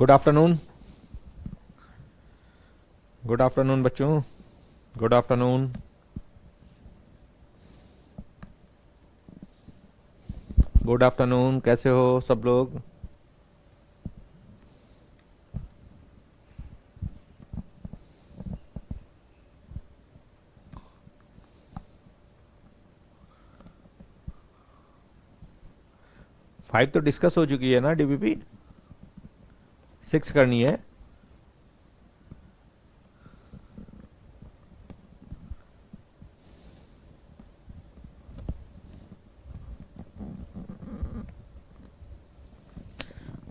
Good afternoon, good afternoon बच्चों, good afternoon. Good afternoon, कैसे हो सब लोग? फाइव तो डिस्कस हो चुकी है ना डीबीपी, 6 करनी है।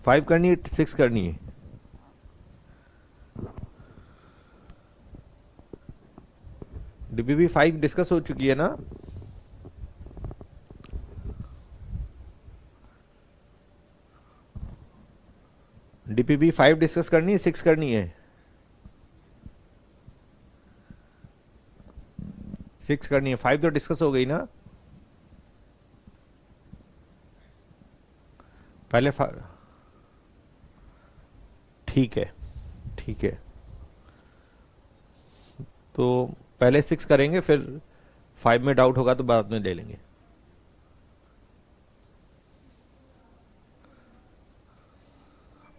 फाइव करनी है, 6 करनी है? डीबीपी 5 डिस्कस हो चुकी है ना? डीपीपी 5 डिस्कस करनी है, 6 करनी है? 6 करनी है। 5 तो डिस्कस हो गई ना पहले। ठीक है, ठीक है, तो पहले 6 करेंगे, फिर 5 में डाउट होगा तो बाद में ले लेंगे।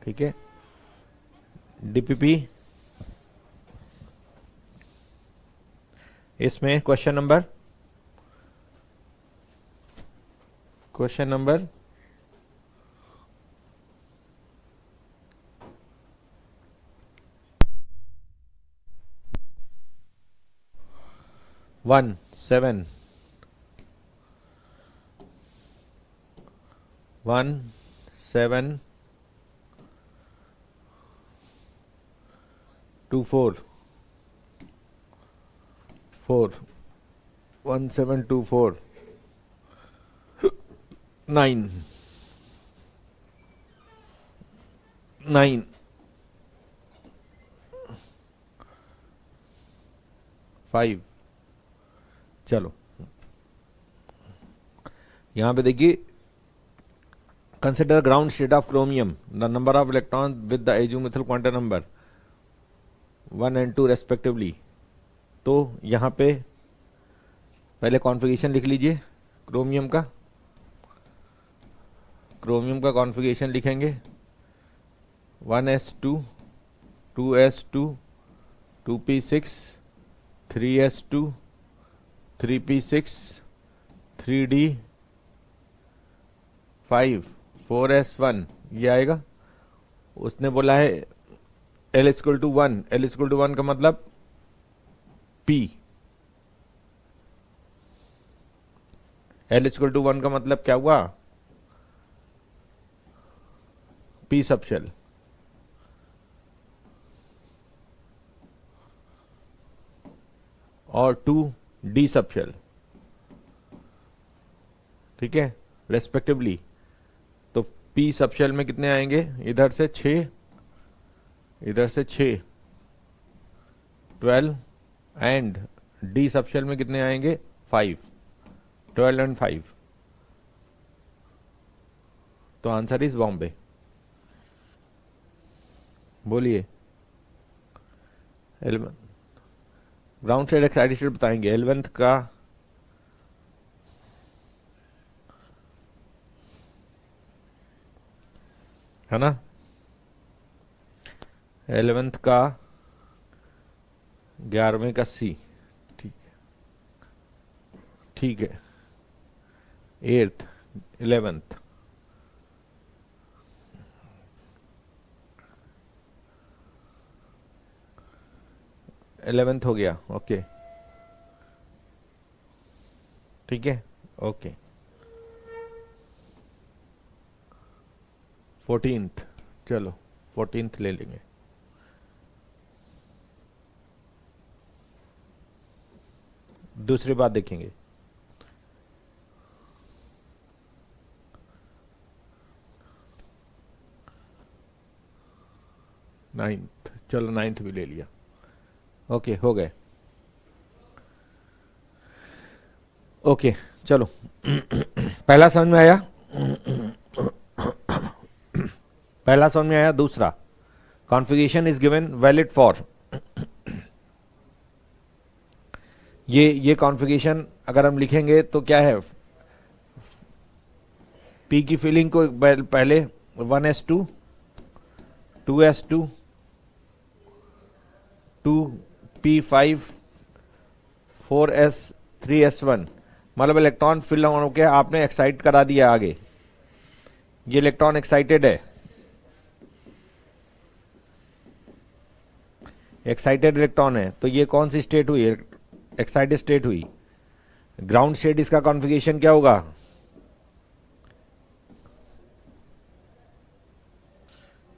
ठीक है। डीपीपी इसमें क्वेश्चन नंबर 1 7 1 7 2 4 4 1 7 2 4 9 9 5। चलो यहां पे देखिए, consider ground state of chromium, the number of electron with the azimuthal quantum number 1 and 2 respectively. तो यहां पे पहले कॉन्फ़िगरेशन लिख लीजिए क्रोमियम का। कॉन्फ़िगरेशन लिखेंगे 1s2 2s2 2p6 3s2 3p6 3d5 4s1, ये आएगा। उसने बोला है L equal to 1, L equal to 1 का मतलब P, L इक्वल टू 1 का मतलब क्या हुआ? P subshell. और 2 D सबशेल। ठीक है, रेस्पेक्टिवली। तो P सबशेल में कितने आएंगे? इधर से 6, इधर से 6 12, एंड D सबशेल में कितने आएंगे? 5 12 एंड 5। तो आंसर इज बॉम्बे। बोलिए। ग्राउंड स्टेट एक्साइटेड स्टेट बताएंगे 11th का। है ना? 11th का 11वें का सी। ठीक है, ठीक है। 8th 11th हो गया। ओके, ठीक है, ओके। 14th, चलो 14th ले लेंगे। दूसरी बात देखेंगे। 9th, चलो 9th भी ले लिया। ओके, हो गए। ओके, चलो पहला समझ में आया? पहला समझ में आया। दूसरा configuration is given valid for, ये कॉन्फ़िगरेशन अगर हम लिखेंगे तो क्या है, पी की फिलिंग को पहले 1s2 2s2 2p5 4s 3s1, मतलब इलेक्ट्रॉन फिल होके आपने एक्साइट करा दिया आगे, ये इलेक्ट्रॉन एक्साइटेड है, एक्साइटेड इलेक्ट्रॉन है, तो ये कौन सी स्टेट हुई, एक्साइटेड स्टेट हुई। ग्राउंड स्टेट इसका कॉन्फ़िगरेशन क्या होगा,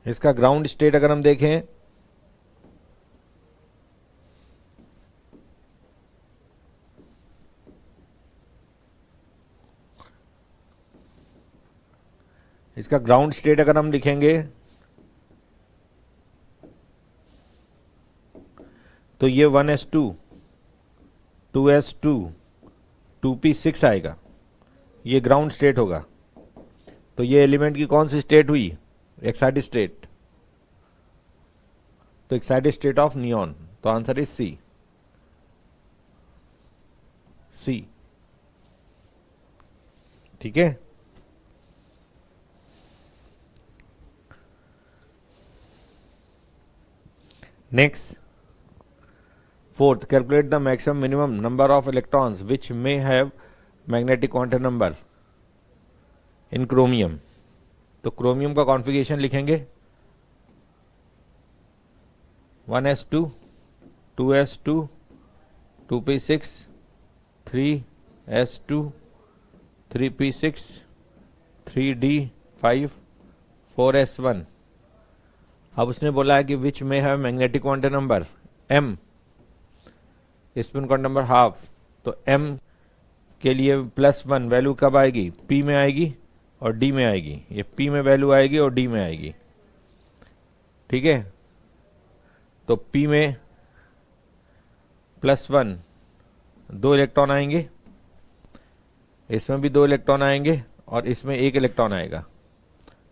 इसका ग्राउंड स्टेट अगर हम देखें इसका ग्राउंड स्टेट अगर हम लिखेंगे तो ये 1s2 2s2 2p6 आएगा, ये ग्राउंड स्टेट होगा। तो ये एलिमेंट की कौन सी स्टेट हुई, एक्साइटेड स्टेट, तो एक्साइटेड स्टेट ऑफ नियॉन, तो आंसर इज सी, सी। ठीक है, next fourth, calculate the maximum minimum number of electrons which may have magnetic quantum number in chromium. तो क्रोमियम का कॉन्फ़िगरेशन लिखेंगे 1s2 2s2 2p6 3s2 3p6 3d5 4s1। अब उसने बोला है कि विच में है magnetic quantum number m, spin quantum number half, तो m के लिए +1 वैल्यू कब आएगी, p में आएगी और d में आएगी, ये p में वैल्यू आएगी और d में आएगी। ठीक है, तो p में +1 2 इलेक्ट्रॉन आएंगे, इसमें भी 2 इलेक्ट्रॉन आएंगे और इसमें 1 इलेक्ट्रॉन आएगा,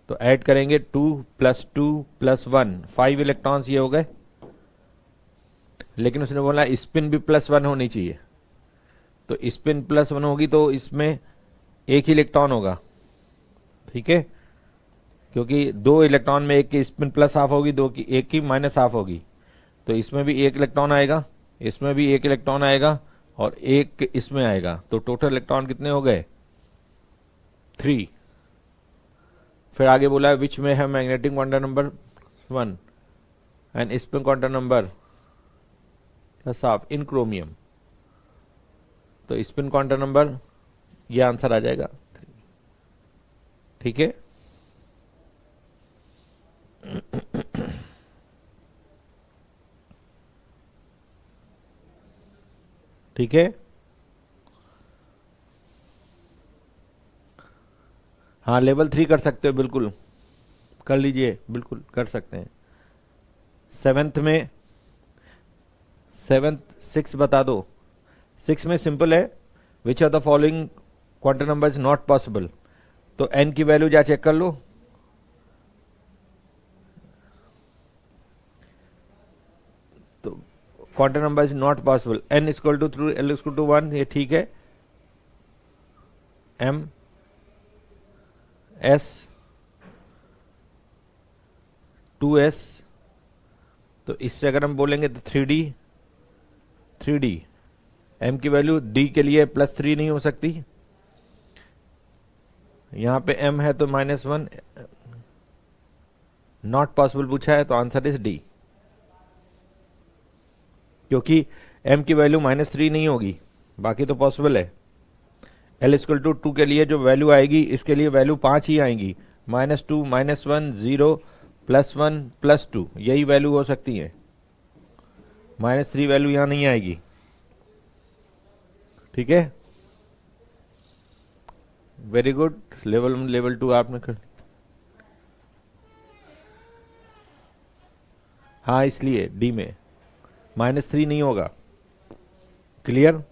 तो ऐड करेंगे 2 + 2 + 1 5 इलेक्ट्रॉन्स ये हो गए। लेकिन उसने बोला स्पिन भी +1 होनी चाहिए, तो स्पिन +1 होगी तो इसमें 1 ही इलेक्ट्रॉन होगा। ठीक है, क्योंकि 2 इलेक्ट्रॉन में एक की स्पिन +½ होगी, 2 की एक की -½ होगी, तो इसमें भी 1 इलेक्ट्रॉन आएगा, इसमें भी 1 इलेक्ट्रॉन आएगा और 1 इसमें आएगा, तो टोटल इलेक्ट्रॉन कितने हो गए 3। फिर आगे बोला है विच में है magnetic quantum number 1 and spin quantum number +½ in chromium, तो स्पिन क्वांटम नंबर ये आंसर आ जाएगा। ठीक है, ठीक है, हाँ लेवल 3 कर सकते हो, बिल्कुल कर लीजिए, बिल्कुल कर सकते हैं। 7th में 6 बता दो। 6 में सिंपल है, which are the following quantum number is not possible, तो n की वैल्यू जा चेक कर लो, तो quantum number is not possible, n = 3 l = 1, ये ठीक है। m s 2s, तो इससे अगर हम बोलेंगे तो 3d m की वैल्यू d के लिए +3 नहीं हो सकती, यहां पे m है तो -1, नॉट पॉसिबल पूछा है तो आंसर इज डी, क्योंकि m की वैल्यू -3 नहीं होगी, बाकी तो पॉसिबल है। l = 2 के लिए जो वैल्यू आएगी इसके लिए वैल्यू 5 ही आएंगी, -2 -1 0 +1 +2, यही वैल्यू हो सकती है, -3 वैल्यू यहां नहीं आएगी। ठीक है, वेरी गुड, लेवल 2 आपने कर, हाँ इसलिए डी में -3 नहीं होगा। क्लियर,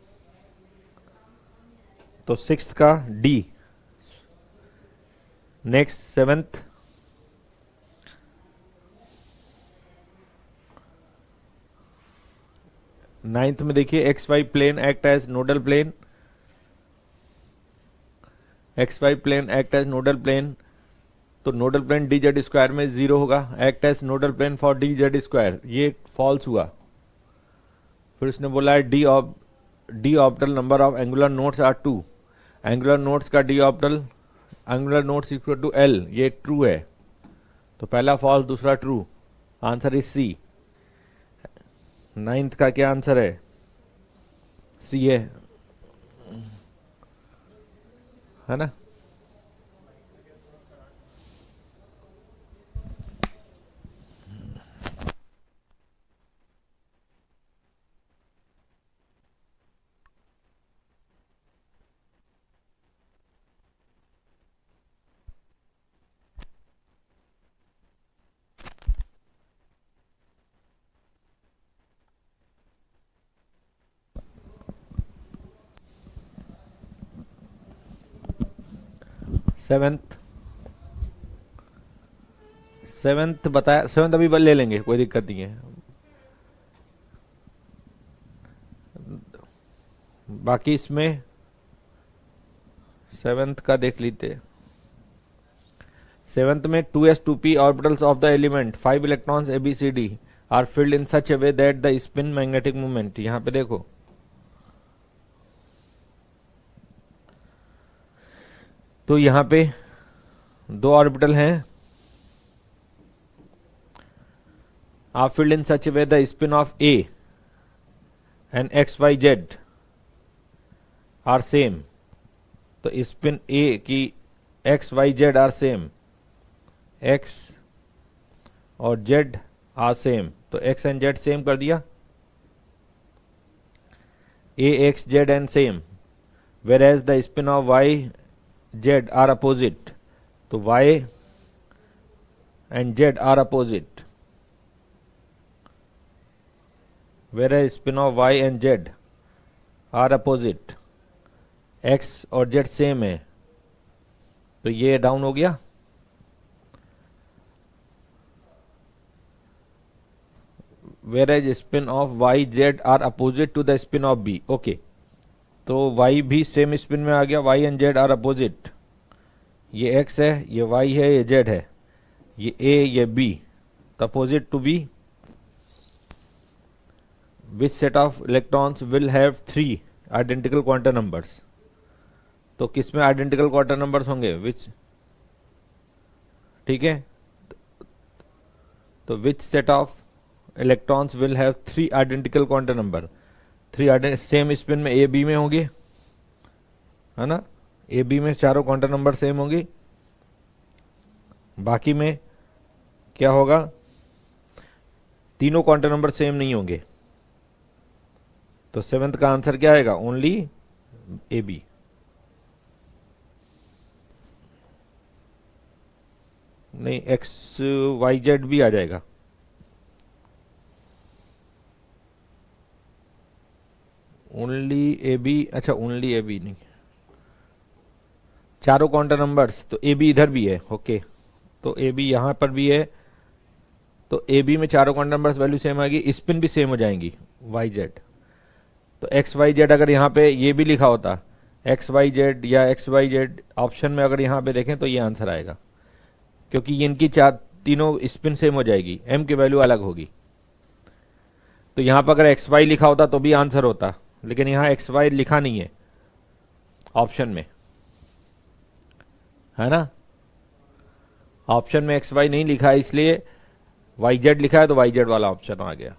तो 6th का डी। नेक्स्ट 7th, नाइन्थ में देखिए X Y plane act as nodal plane, X Y plane act as nodal plane, तो nodal plane D Z square में 0 होगा, act as nodal plane for D Z square, ये false हुआ। फिर उसने बोला है D orbital number of angular nodes are 2, angular nodes का D orbital angular nodes equal to L, ये ट्रू है, तो पहला फॉल्स दूसरा true, answer is C. Ninth का क्या आंसर है? सी है ना? सेवेंथ बताया, सेवेंथ अभी ले लेंगे, कोई दिक्कत नहीं है। बाकी इसमें सेवेंथ का देख लीजिए। सेवेंथ में 2s2p orbitals of the element 5 electrons ABCD are filled in such a way that the spin magnetic movement, यहां पे देखो तो यहां पे 2 ऑर्बिटल हैं, are filled in such a way the spin of A and XYZ are same, तो spin A की XYZ are same, X और Z आर सेम, तो X एंड Z सेम कर दिया, AX Z and same, where as the spin of YZ are opposite, तो Y and Z are opposite, whereas spin of Y and Z are opposite, X और Z same है, तो ये down हो गया। Whereas spin of YZ are opposite to the spin of B, okay, तो Y भी same spin में आ गया, Y and Z are opposite, ये X है, ये Y है, ये Z है, ये A ये B, तो opposite to B, which set of electrons will have 3 identical quantum numbers, तो किस में आइडेंटिकल क्वांटम नंबर्स होंगे, विच, ठीक है, तो which set of electrons will have 3 identical quantum number, 3 same spin में ए बी में होंगे, है ना, ए बी में चारों क्वांटम नंबर सेम होंगी, बाकी में क्या होगा, तीनों क्वांटम नंबर सेम नहीं होंगे, तो सेवेंथ का आंसर क्या आएगा, ओनली ए बी। नहीं, XYZ भी आ जाएगा, ओनली ए बी, अच्छा ओनली ए बी नहीं, चारों क्वांटम नंबर्स, तो ए बी इधर भी है, ओके, तो ए बी यहां पर भी है, तो ए बी में चारों क्वांटम नंबर्स वैल्यू सेम आएगी, स्पिन भी सेम हो जाएंगी YZ, तो XYZ अगर यहाँ पे ये भी लिखा होता XYZ या XYZ ऑप्शन में, अगर यहाँ पे देखें तो ये आंसर आएगा, क्योंकि ये इनकी तीनों स्पिन सेम हो जाएगी, M की वैल्यू अलग होगी, तो यहाँ पर अगर XY लिखा होता तो भी आंसर होता, लेकिन यहाँ XY लिखा नहीं है ऑप्शन में, है ना, ऑप्शन में XY नहीं लिखा है, इसलिए YZ लिखा है, तो YZ वाला ऑप्शन आ गया।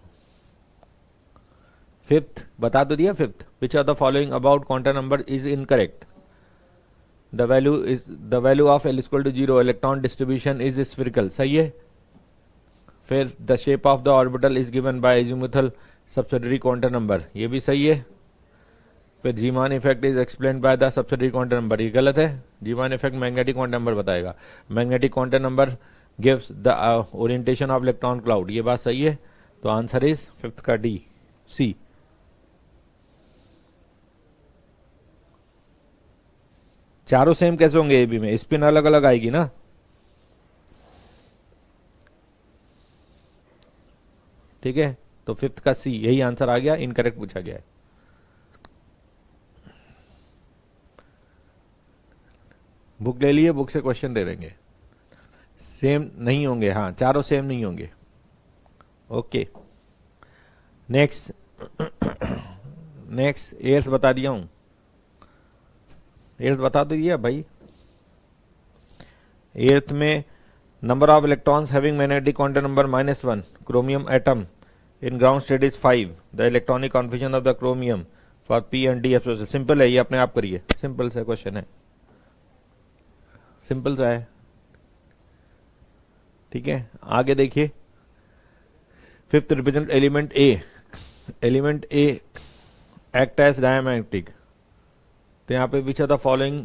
फिफ्थ बता तो दिया, fifth, which are the following about quantum number is incorrect, the value of L equal to 0, electron distribution is spherical, सही है, फिर the shape of the orbital is given by azimuthal subsidiary quantum number, ये भी सही है, फिर Zeeman effect is explained by the subsidiary quantum number, ये गलत है, Zeeman effect magnetic quantum number बताएगा, magnetic quantum number gives the orientation of electron cloud, ये बात सही है, तो आंसर इज फिफ्थ का डी, सी। चारों सेम कैसे होंगे ए बी में, स्पिन अलग अलग आएगी ना, ठीक है, तो फिफ्थ का सी, यही आंसर आ गया, इनकरेक्ट पूछा गया है। बुक ले लिए, बुक से क्वेश्चन दे देंगे। सेम नहीं होंगे, हाँ चारों सेम नहीं होंगे। Okay next. नेक्स्ट एर्थ बता दिया हूं, एर्थ बता तो दिया भाई। एर्थ में number of electrons having magnetic quantum number -1, chromium atom in ground state is 5, the electronic configuration of the chromium for P and D F. Simple है ये, अपने आप करिए, सिंपल सा क्वेश्चन है, सिंपल सा है। ठीक है, आगे देखिए। फिफ्थ रिप्रेजेंट एलिमेंट ए, एलिमेंट ए एक्ट एज डायमैग्नेटिक। तो यहां पे विच आर द फॉलोइंग,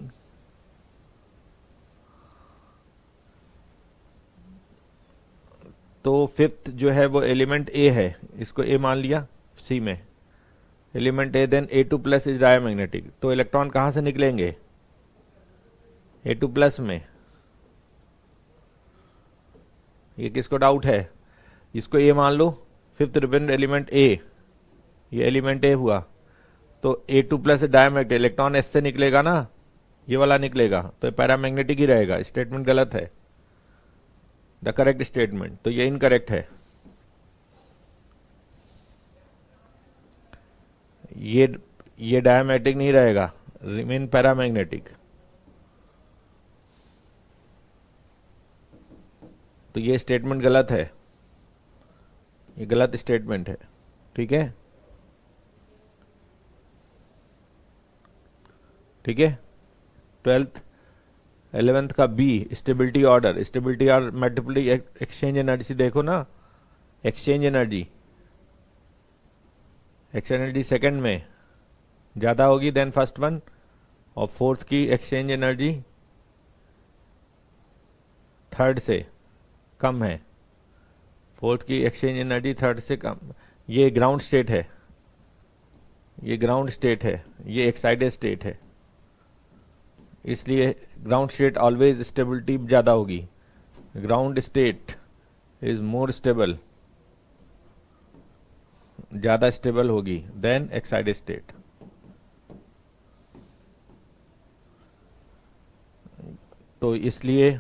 तो फिफ्थ जो है वो एलिमेंट ए है, इसको ए मान लिया सी में, element A, then A2+ is diamagnetic. तो इलेक्ट्रॉन कहां से निकलेंगे, A2+ में। ये किसको डाउट है, इसको ए मान लो, फिफ्थ रिप्रेजेंट एलिमेंट ए, ये एलिमेंट ए हुआ, तो A2+ डायमैग्नेटिक, इलेक्ट्रॉन एस से निकलेगा ना, ये वाला निकलेगा, तो पैरामैग्नेटिक ही रहेगा। स्टेटमेंट गलत है, द करेक्ट स्टेटमेंट, तो ये इनकरेक्ट है। ये डायमैग्नेटिक नहीं रहेगा, रिमेन पैरामैग्नेटिक। तो ये स्टेटमेंट गलत है, ये गलत स्टेटमेंट है। ठीक है, ठीक है। 12th 11th का B, stability order, stability order multiply exchange energy देखो ना, exchange energy, exchange energy second में ज़्यादा होगी देन फर्स्ट वन, और फोर्थ की एक्सचेंज एनर्जी थर्ड से कम है, फोर्थ की एक्सचेंज एनर्जी थर्ड से कम। ये ग्राउंड स्टेट है, ये ग्राउंड स्टेट है, ये एक्साइटेड स्टेट है, इसलिए ग्राउंड स्टेट ऑलवेज स्टेबिलिटी ज़्यादा होगी। Ground state is more stable, ज़्यादा स्टेबल होगी देन एक्साइटेड स्टेट। तो इसलिए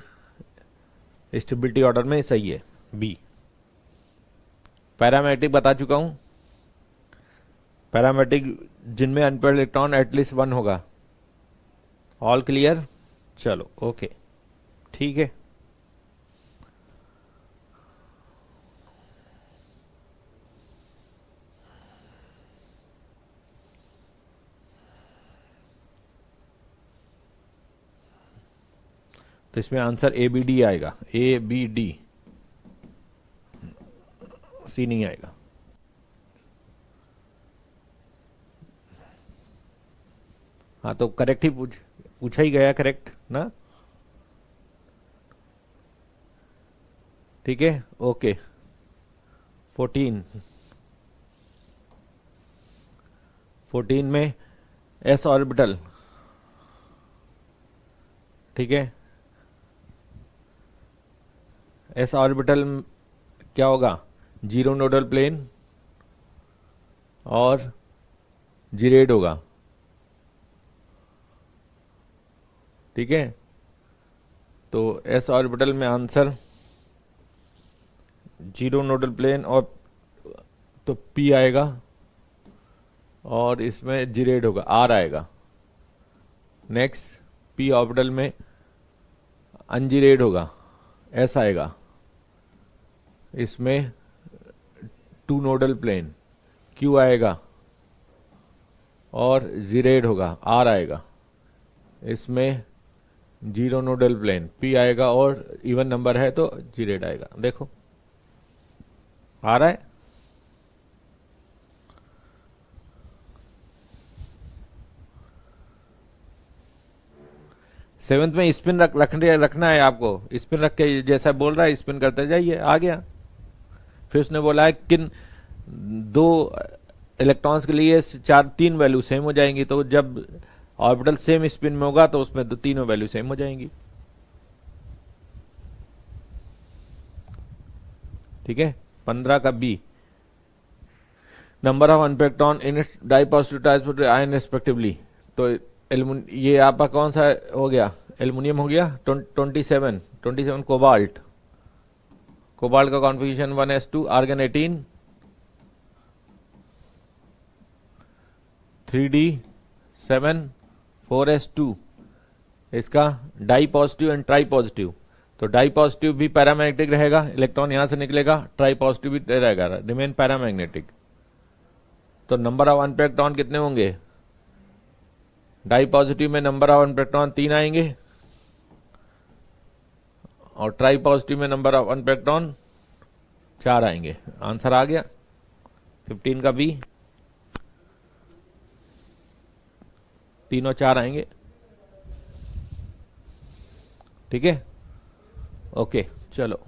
स्टेबिलिटी ऑर्डर में सही है बी। पैरामैग्नेटिक बता चुका हूं, पैरामैग्नेटिक जिनमें अनपेयर्ड इलेक्ट्रॉन एटलीस्ट 1 होगा। ऑल क्लियर, चलो ओके, ठीक है। तो इसमें आंसर ABD आएगा, ABD, सी नहीं आएगा। हाँ तो करेक्ट ही पूछा ही गया, करेक्ट ना, ठीक है ओके। 14 में s ऑर्बिटल, ठीक है, s ऑर्बिटल क्या होगा, जीरो नोडल प्लेन और जीरेड होगा, ठीक है। तो s ऑर्बिटल में आंसर जीरो नोडल प्लेन और तो p आएगा, और इसमें जीरेड होगा, r आएगा। नेक्स्ट p ऑर्बिटल में अनजीरेड होगा, s आएगा। इसमें टू नोडल प्लेन q आएगा, और जीरेड होगा, r आएगा। इसमें जीरो नोडल प्लेन p आएगा, और इवन नंबर है तो जीरेड आएगा। देखो आ रहा है, सेवेंथ में स्पिन रखना है आपको, स्पिन रख के जैसा बोल रहा है स्पिन करते जाइए। आ गया, फिर उसने बोला है किन दो इलेक्ट्रॉन्स के लिए तीन वैल्यू सेम हो जाएंगी, तो जब ऑर्बिटल सेम स्पिन में होगा तो उसमें तीनों वैल्यू सेम हो जाएंगी। ठीक है, 15 का B, number of unpaired electron in di positive transport ion respectively. तो ये आपका कौन सा हो गया, एल्युमिनियम हो गया 27 कोबाल्ट, कोबाल्ट का configuration 1s2, argon 18 3d7 4s2, इसका di positive and tri positive. तो डाई पॉजिटिव भी पैरामैग्नेटिक रहेगा, इलेक्ट्रॉन यहां से निकलेगा, ट्राई पॉजिटिव भी रहेगा, रिमेन पैरामैग्नेटिक। तो नंबर ऑफ अनपेक्ड इलेक्ट्रॉन कितने होंगे, डाई पॉजिटिव में नंबर ऑफ अनपेक्ड इलेक्ट्रॉन 3 आएंगे और ट्राई पॉजिटिव में नंबर ऑफ अनपेक्ड इलेक्ट्रॉन 4 आएंगे। आंसर आ गया 15 का बी, 3 और 4 आएंगे। ठीक है, ओके चलो,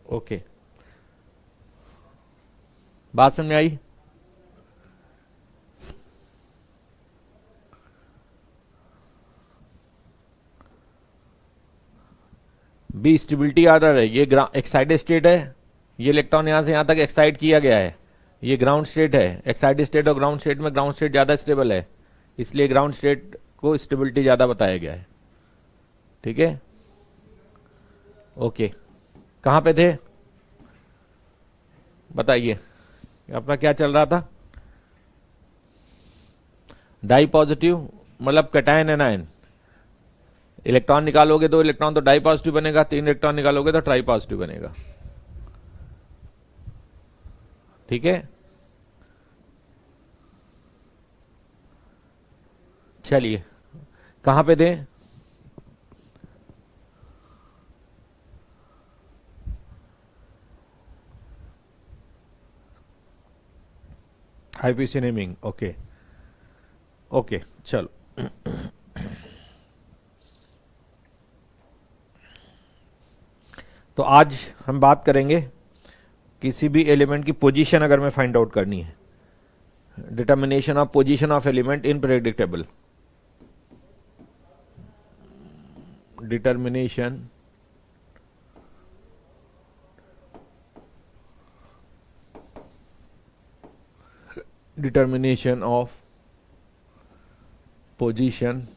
ओके बात समझ में आई। बी स्टेबिलिटी ऑर्डर है, ये एक्साइटेड स्टेट है, ये इलेक्ट्रॉन यहां से यहां तक एक्साइट किया गया है, ये ग्राउंड स्टेट है। एक्साइटेड स्टेट और ग्राउंड स्टेट में ग्राउंड स्टेट ज्यादा स्टेबल है, इसलिए ग्राउंड स्टेट को स्टेबिलिटी ज्यादा बताया गया है। ठीक है, ओके कहां पे थे बताइए, अपना क्या चल रहा था। डाई पॉजिटिव मतलब कैटायन एनायन, इलेक्ट्रॉन निकालोगे 2 इलेक्ट्रॉन तो डाई पॉजिटिव बनेगा, 3 इलेक्ट्रॉन निकालोगे तो ट्राई पॉजिटिव बनेगा। ठीक है, चलिए कहां पे थे, आईपीसी नेमिंग, ओके ओके चलो। तो आज हम बात करेंगे किसी भी एलिमेंट की पोजीशन अगर मैं फाइंड आउट करनी है, determination of position of element in periodic table, determination of position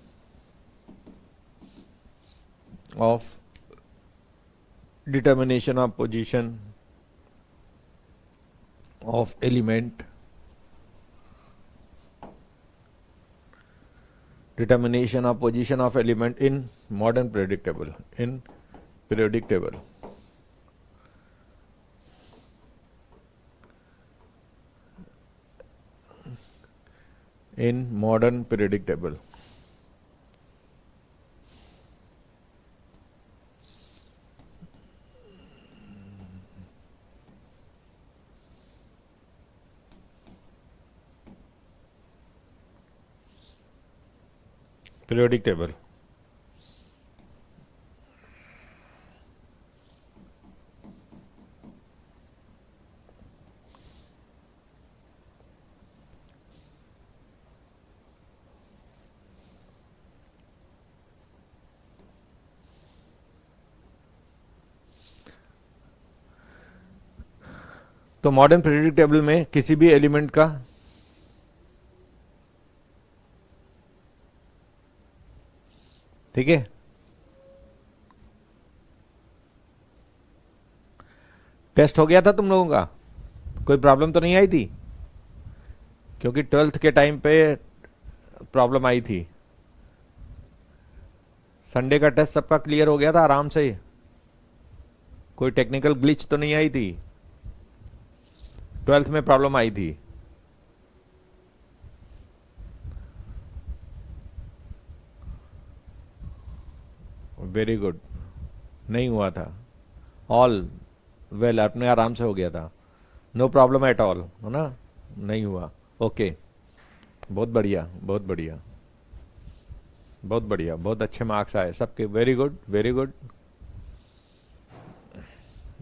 of element, determination of position of element in modern periodic table, in periodic table। in modern periodic table। periodic table तो modern periodic table में किसी भी element का ठीक है test हो गया था तुम लोगों का, कोई प्रॉब्लम तो नहीं आई थी, क्योंकि 12th के टाइम पे प्रॉब्लम आई थी। संडे का टेस्ट सबका क्लियर हो गया था आराम से, कोई टेक्निकल ग्लिच तो नहीं आई थी, 12th में प्रॉब्लम आई थी। वेरी गुड, नहीं हुआ था, ऑल वेल, अपने आराम से हो गया था, नो प्रॉब्लम एट ऑल, है ना, नहीं हुआ। ओके बहुत बढ़िया, बहुत बढ़िया, बहुत बढ़िया, बहुत अच्छे मार्क्स आए सबके, very good very good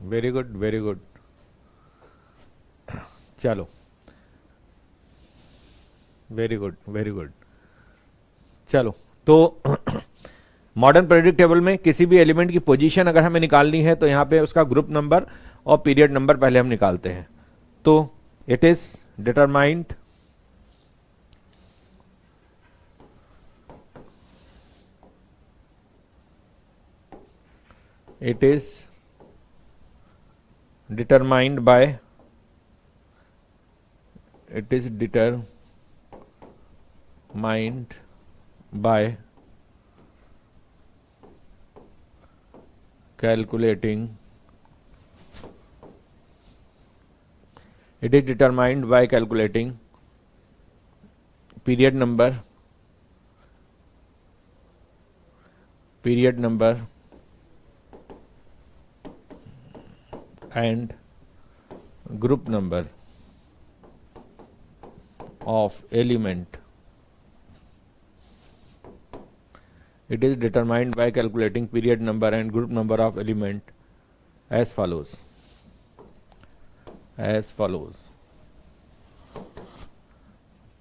very good very good. चलो वेरी गुड वेरी गुड। चलो तो मॉडर्न पीरियोडिक टेबल में किसी भी एलिमेंट की पोजीशन अगर हमें निकालनी है तो यहाँ पे उसका ग्रुप नंबर और पीरियड नंबर पहले हम निकालते हैं। तो it is determined by calculating period number and group number of element. It is determined by calculating period number and group number of element as follows.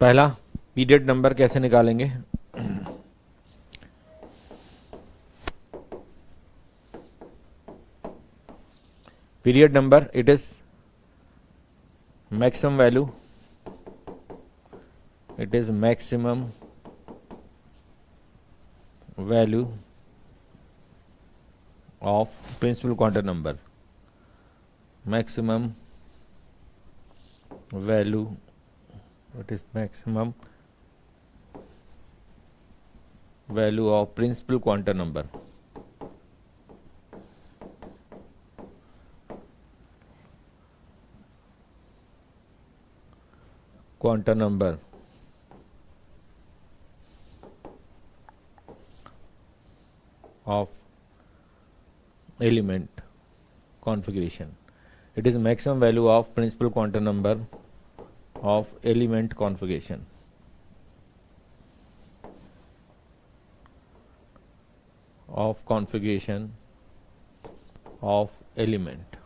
पहला पीरियड नंबर कैसे निकालेंगे? Period number, it is maximum value, of principal quantum number. Maximum value, it is maximum value of principal quantum number. Quantum number of element configuration. It is maximum value of principal quantum number of element configuration. Of element.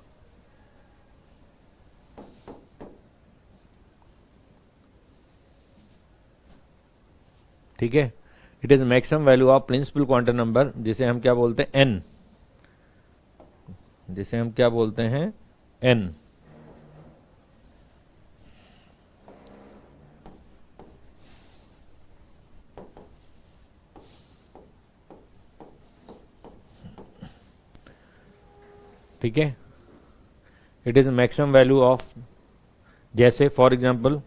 ठीक है, it is maximum value of principal quantum number, जिसे हम क्या बोलते हैं? N, N. ठीक है, it is maximum value of, जैसे फॉर एग्जांपल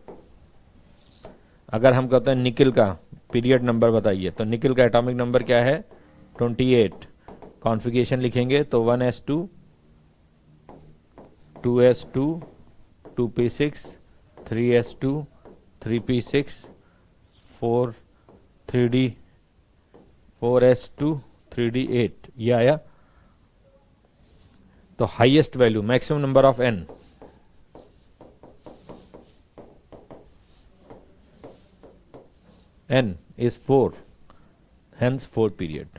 अगर हम कहते हैं निकिल का पीरियड नंबर बताइए, तो निकिल का एटॉमिक नंबर क्या है? 28। कॉन्फ़िगरेशन लिखेंगे तो 1s2, 2s2, 2p6, 3s2, 3p6, 4 3d, 4s2, 3d8, ये आया। तो highest value, maximum number of N, n is 4, hence fourth period।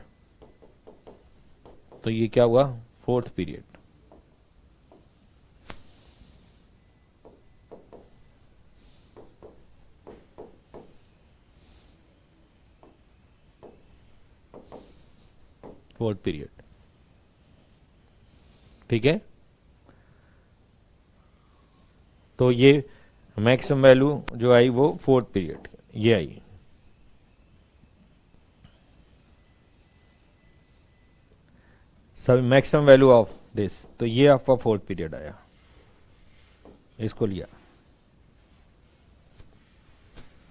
तो ये क्या हुआ? Fourth period. फोर्थ पीरियड, ठीक है। तो ये मैक्सिमम वैल्यू जो आई वो फोर्थ पीरियड ये आई। सब मैक्सिमम वैल्यू ऑफ दिस, तो ये आपका फोर्थ पीरियड आया, इसको लिया।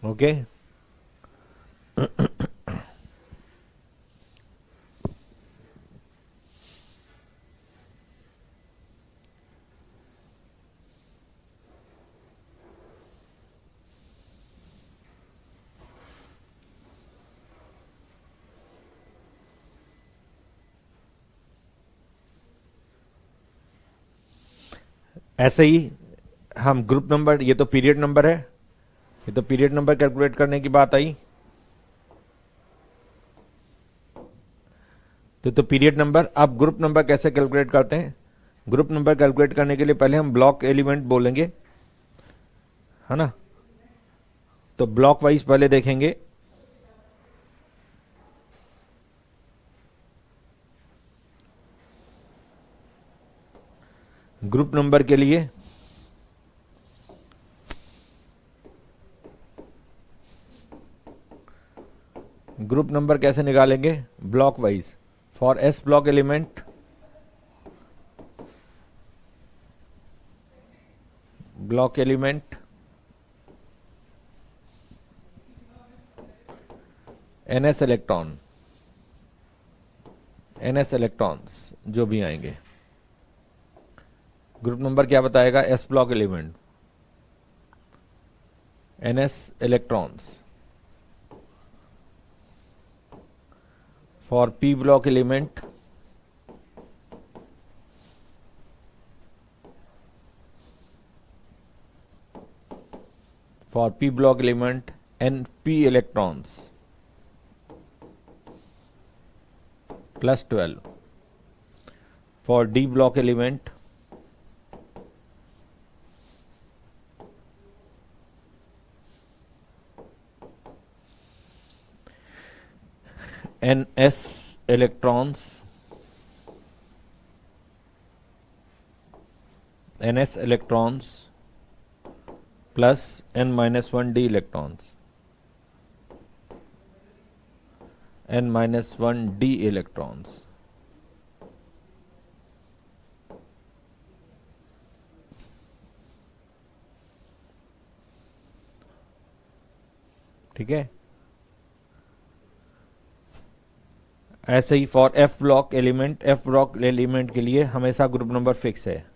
ओके, ऐसे ही हम ग्रुप नंबर, ये तो पीरियड नंबर है, ये तो पीरियड नंबर कैलकुलेट करने की बात आई। तो पीरियड नंबर, अब ग्रुप नंबर कैसे कैलकुलेट करते हैं? ग्रुप नंबर कैलकुलेट करने के लिए पहले हम ब्लॉक एलिमेंट बोलेंगे, है ना। तो ब्लॉक वाइज पहले देखेंगे। ग्रुप नंबर के लिए ग्रुप नंबर कैसे निकालेंगे? Block wise. For S block element ns electrons जो भी आएंगे, ग्रुप नंबर क्या बताएगा? S block element ns electrons. For p block element np electrons plus 12. For d block element ns electrons plus n minus 1 d electrons, n minus 1 d electrons. ठीक है। ऐसे ही for F block element के लिए हमेशा group number fix है।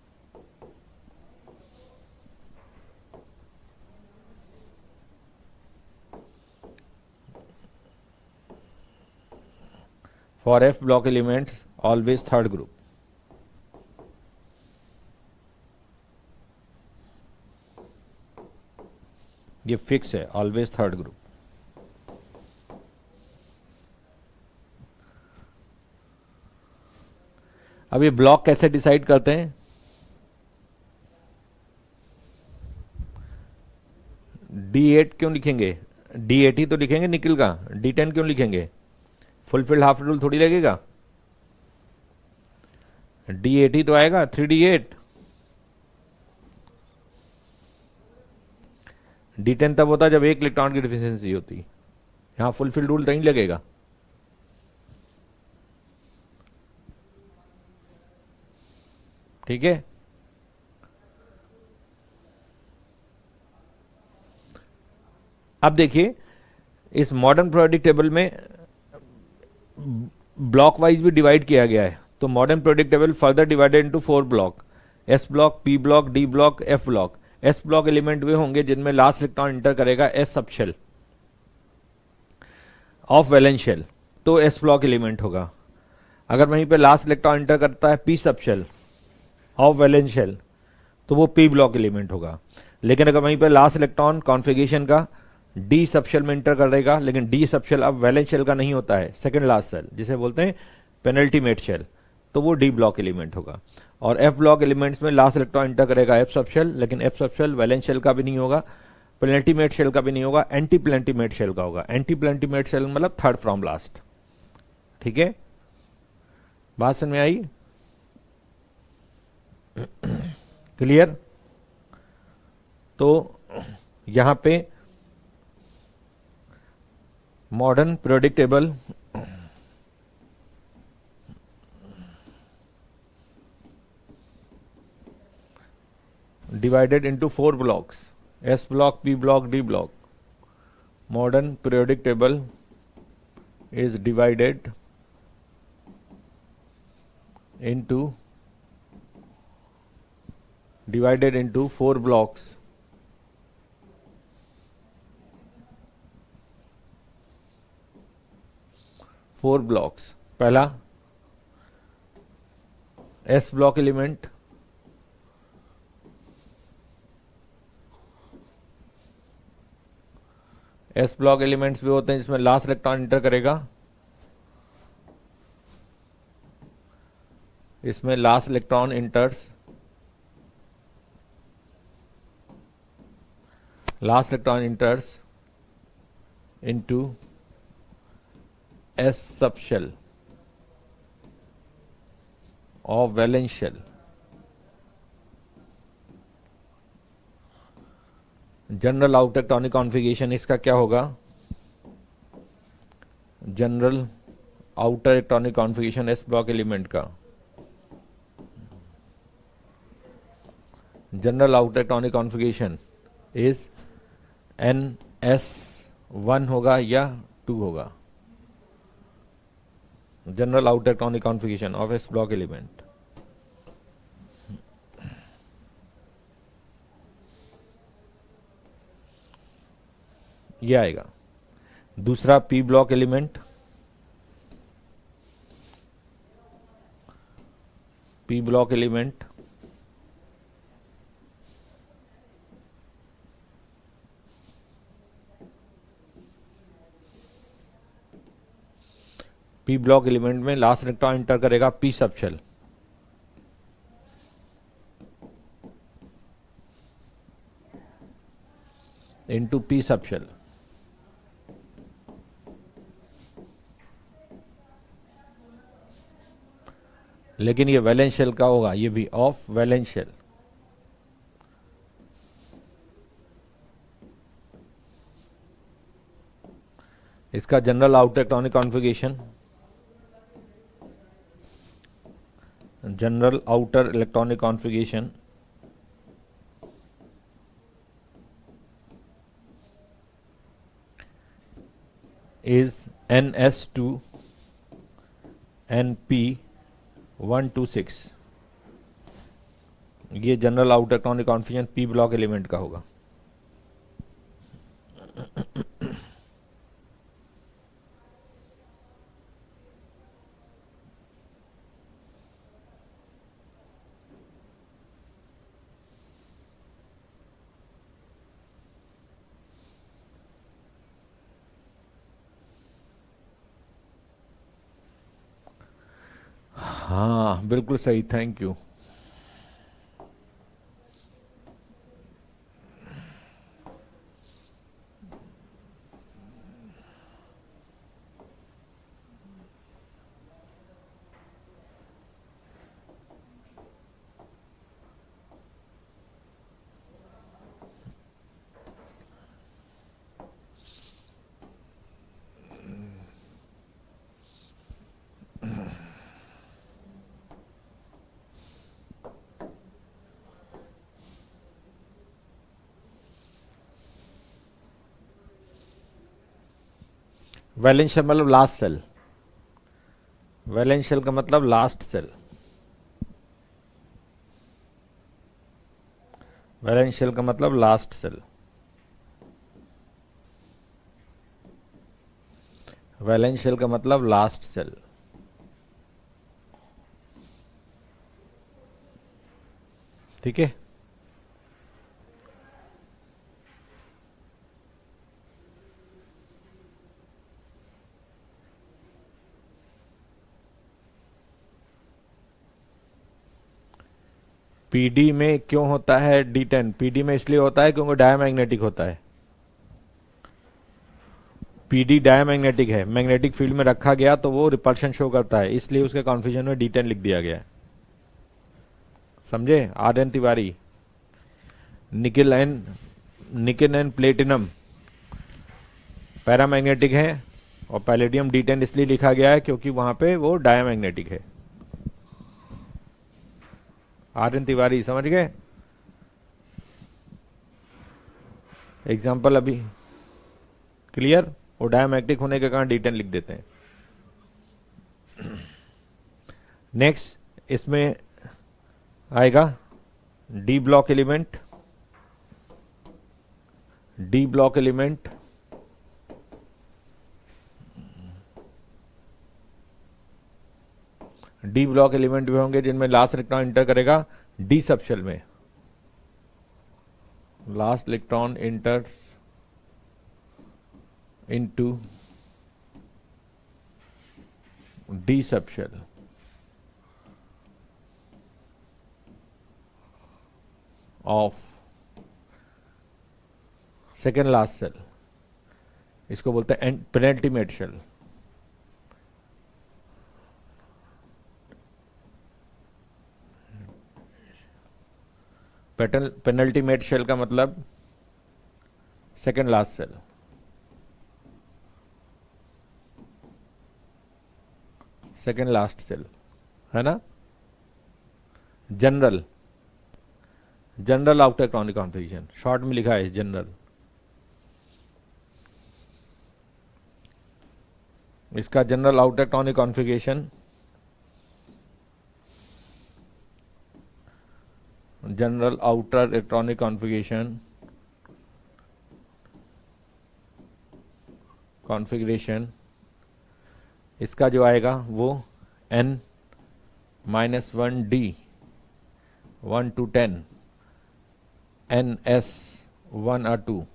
For F block elements always third group. ये fix है, always third group. अब ये ब्लॉक कैसे डिसाइड करते हैं? D8 क्यों लिखेंगे? D8 ही तो लिखेंगे निकल का। D10 क्यों लिखेंगे? फुलफिल्ड हाफ रूल थोड़ी लगेगा। D8 ही तो आएगा, 3D8। D10 तब होता जब एक इलेक्ट्रॉन की डिफिशियंसी होती। यहां फुलफिल्ड रूल तो नहीं लगेगा। ठीक है। अब देखिए इस मॉडर्न प्रोडक्ट टेबल में ब्लॉक वाइज भी डिवाइड किया गया है। तो modern product table further divided into 4 block, S block, P block, D block, F block. S block element वे होंगे जिनमें लास्ट इलेक्ट्रॉन इंटर करेगा S subshell of valence shell, तो एस ब्लॉक एलिमेंट होगा। अगर वहीं पे लास्ट इलेक्ट्रॉन इंटर करता है पी सब शेल ऑफ वैलेंस शेल, तो वो पी ब्लॉक एलिमेंट होगा। लेकिन अगर वहीं पे लास्ट इलेक्ट्रॉन कॉन्फ़िगरेशन का डी सब शेल में इंटर करेगा, लेकिन डी सब शेल अब वैलेंस शेल का नहीं होता है, सेकंड लास्ट शेल जिसे बोलते हैं पेनल्टीमेट शेल, तो वो डी ब्लॉक एलिमेंट होगा। और एफ ब्लॉक एलिमेंट्स में लास्ट इलेक्ट्रॉन इंटर करेगा एफ सब शेल, लेकिन F subshell valence shell का भी नहीं होगा, पेनल्टीमेट शेल का भी नहीं होगा, एंटी पेनल्टीमेट शेल का होगा। एंटी पेनल्टीमेट शेल मतलब थर्ड फ्रॉम लास्ट। ठीक है, बात समझ में आई? क्लियर? तो यहां पे modern periodic table divided into 4 blocks, S block, P block, D block. Modern periodic table is divided into 4 blocks. 4 blocks. पहला S block element, S block elements भी होते हैं जिसमें लास्ट इलेक्ट्रॉन इंटर करेगा, इसमें last electron enters, into S subshell of valence shell, general outer tonic configuration इसका क्या होगा? General outer electronic configuration S block element का, general outer electronic configuration is NS1 होगा या 2 होगा? General outer electronic configuration of S block element ये आएगा। दूसरा P block element, P block element P block element में लास्ट इलेक्ट्रॉन इंटर करेगा P subshell, into P subshell. लेकिन ये वैलेंस शेल का होगा, ये भी ऑफ वैलेंस शेल। इसका general outer electronic configuration, general outer electronic configuration is NS2 NP126। ये general outer electronic configuration P block element का होगा। हाँ बिल्कुल सही, थैंक यू। वैलेंस शेल मतलब लास्ट सेल, वैलेंस शेल का मतलब लास्ट सेल, वैलेंस शेल का मतलब लास्ट सेल, वैलेंस शेल का मतलब लास्ट सेल। ठीक है, पीडी में क्यों होता है D10? पीडी में इसलिए होता है क्योंकि डायमैग्नेटिक होता है। पीडी डायमैग्नेटिक है, मैग्नेटिक फील्ड में रखा गया तो वो रिपल्शन शो करता है, इसलिए उसके कॉन्फ्यूजन में D10 लिख दिया गया है। समझे? Aryan Tiwari, nickel and platinum paramagnetic है और पैलेडियम D10 इसलिए लिखा गया है क्योंकि वहां पे वो डायमैग्नेटिक है। आर्यन तिवारी समझ गए? एग्जाम्पल अभी क्लियर? वो डायमैग्नेटिक होने के कारण D10 लिख देते हैं। नेक्स्ट इसमें आएगा D block element, D block element D block element भी होंगे जिनमें लास्ट इलेक्ट्रॉन इंटर करेगा डी सबशेल में, last electron enters into D subshell of second last shell. इसको बोलते हैं पेनल्टीमेट शेल। पेनल्टीमेट शेल का मतलब second last shell, second last shell है ना। General, general outer electronic configuration, short में लिखा है जनरल। इसका general outer electronic configuration, general outer electronic configuration इसका जो आएगा वो n-1d 1 to 10 ns 1 or 2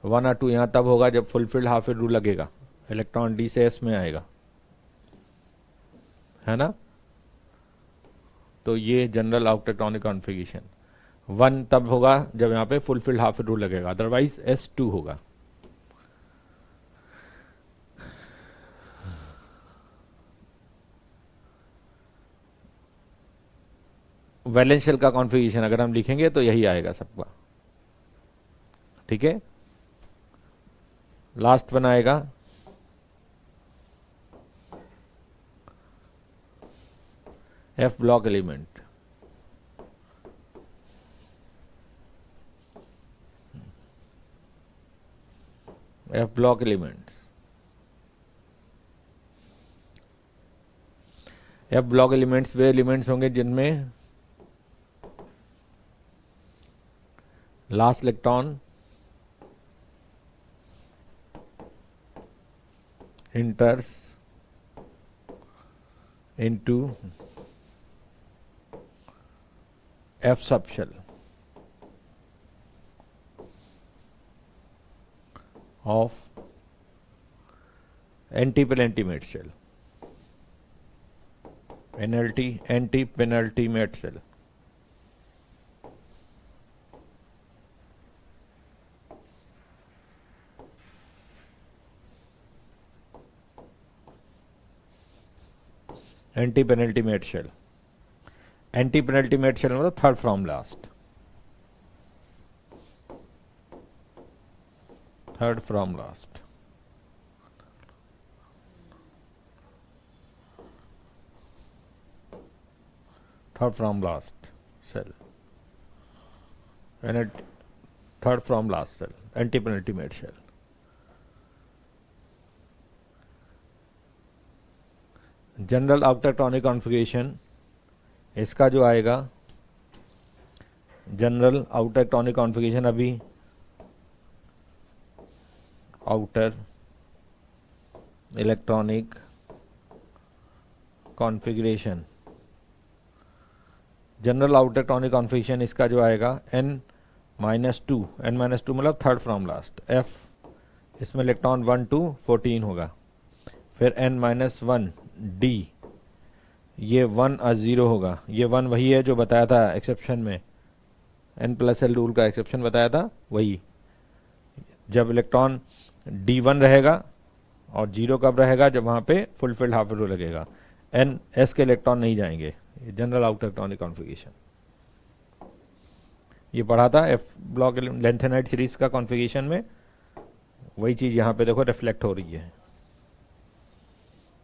1 or 2 यहाँ तब होगा जब फुलफिल्ड हाफ रूल लगेगा, इलेक्ट्रॉन डी से एस में आएगा, है ना। तो ये जनरल आउटर इलेक्ट्रॉनिक कॉन्फ़िगरेशन 1 तब होगा जब यहाँ पे फुलफिल्ड हाफ रूल लगेगा, अदरवाइज S2 होगा। वैलेंस शेल का कॉन्फ़िगरेशन अगर हम लिखेंगे तो यही आएगा सबका, ठीक है। लास्ट वन आएगा F block element. F block elements, F block elements वे एलिमेंट्स होंगे जिनमें last electron enters into F subshell of anti-penultimate shell, anti-penultimate shell। Anti penultimate shell, anti penultimate shell मतलब third from last, third from last. Third from last cell, third from last cell, anti penultimate shell. General outer electronic configuration इसका जो आएगा, general outer electronic configuration अभी outer electronic configuration, general outer electronic configuration इसका जो आएगा n-2, n-2 मतलब third from last, f इसमें electron 1 to 14 होगा, फिर n-1 d, ये 1 और 0 होगा, ये 1 वही है जो बताया था एक्सेप्शन में, n+l रूल का एक्सेप्शन बताया था वही, जब इलेक्ट्रॉन d1 रहेगा और 0 कब रहेगा, जब वहाँ पे फुलफिल्ड हाफ रूल लगेगा, s के इलेक्ट्रॉन नहीं जाएंगे। जनरल आउटर इलेक्ट्रॉनिक कॉन्फ़िगरेशन ये पढ़ा था एफ ब्लॉक लेंथेनाइड सीरीज का कॉन्फ़िगरेशन में, वही चीज़ यहाँ पे देखो रिफ्लेक्ट हो रही है,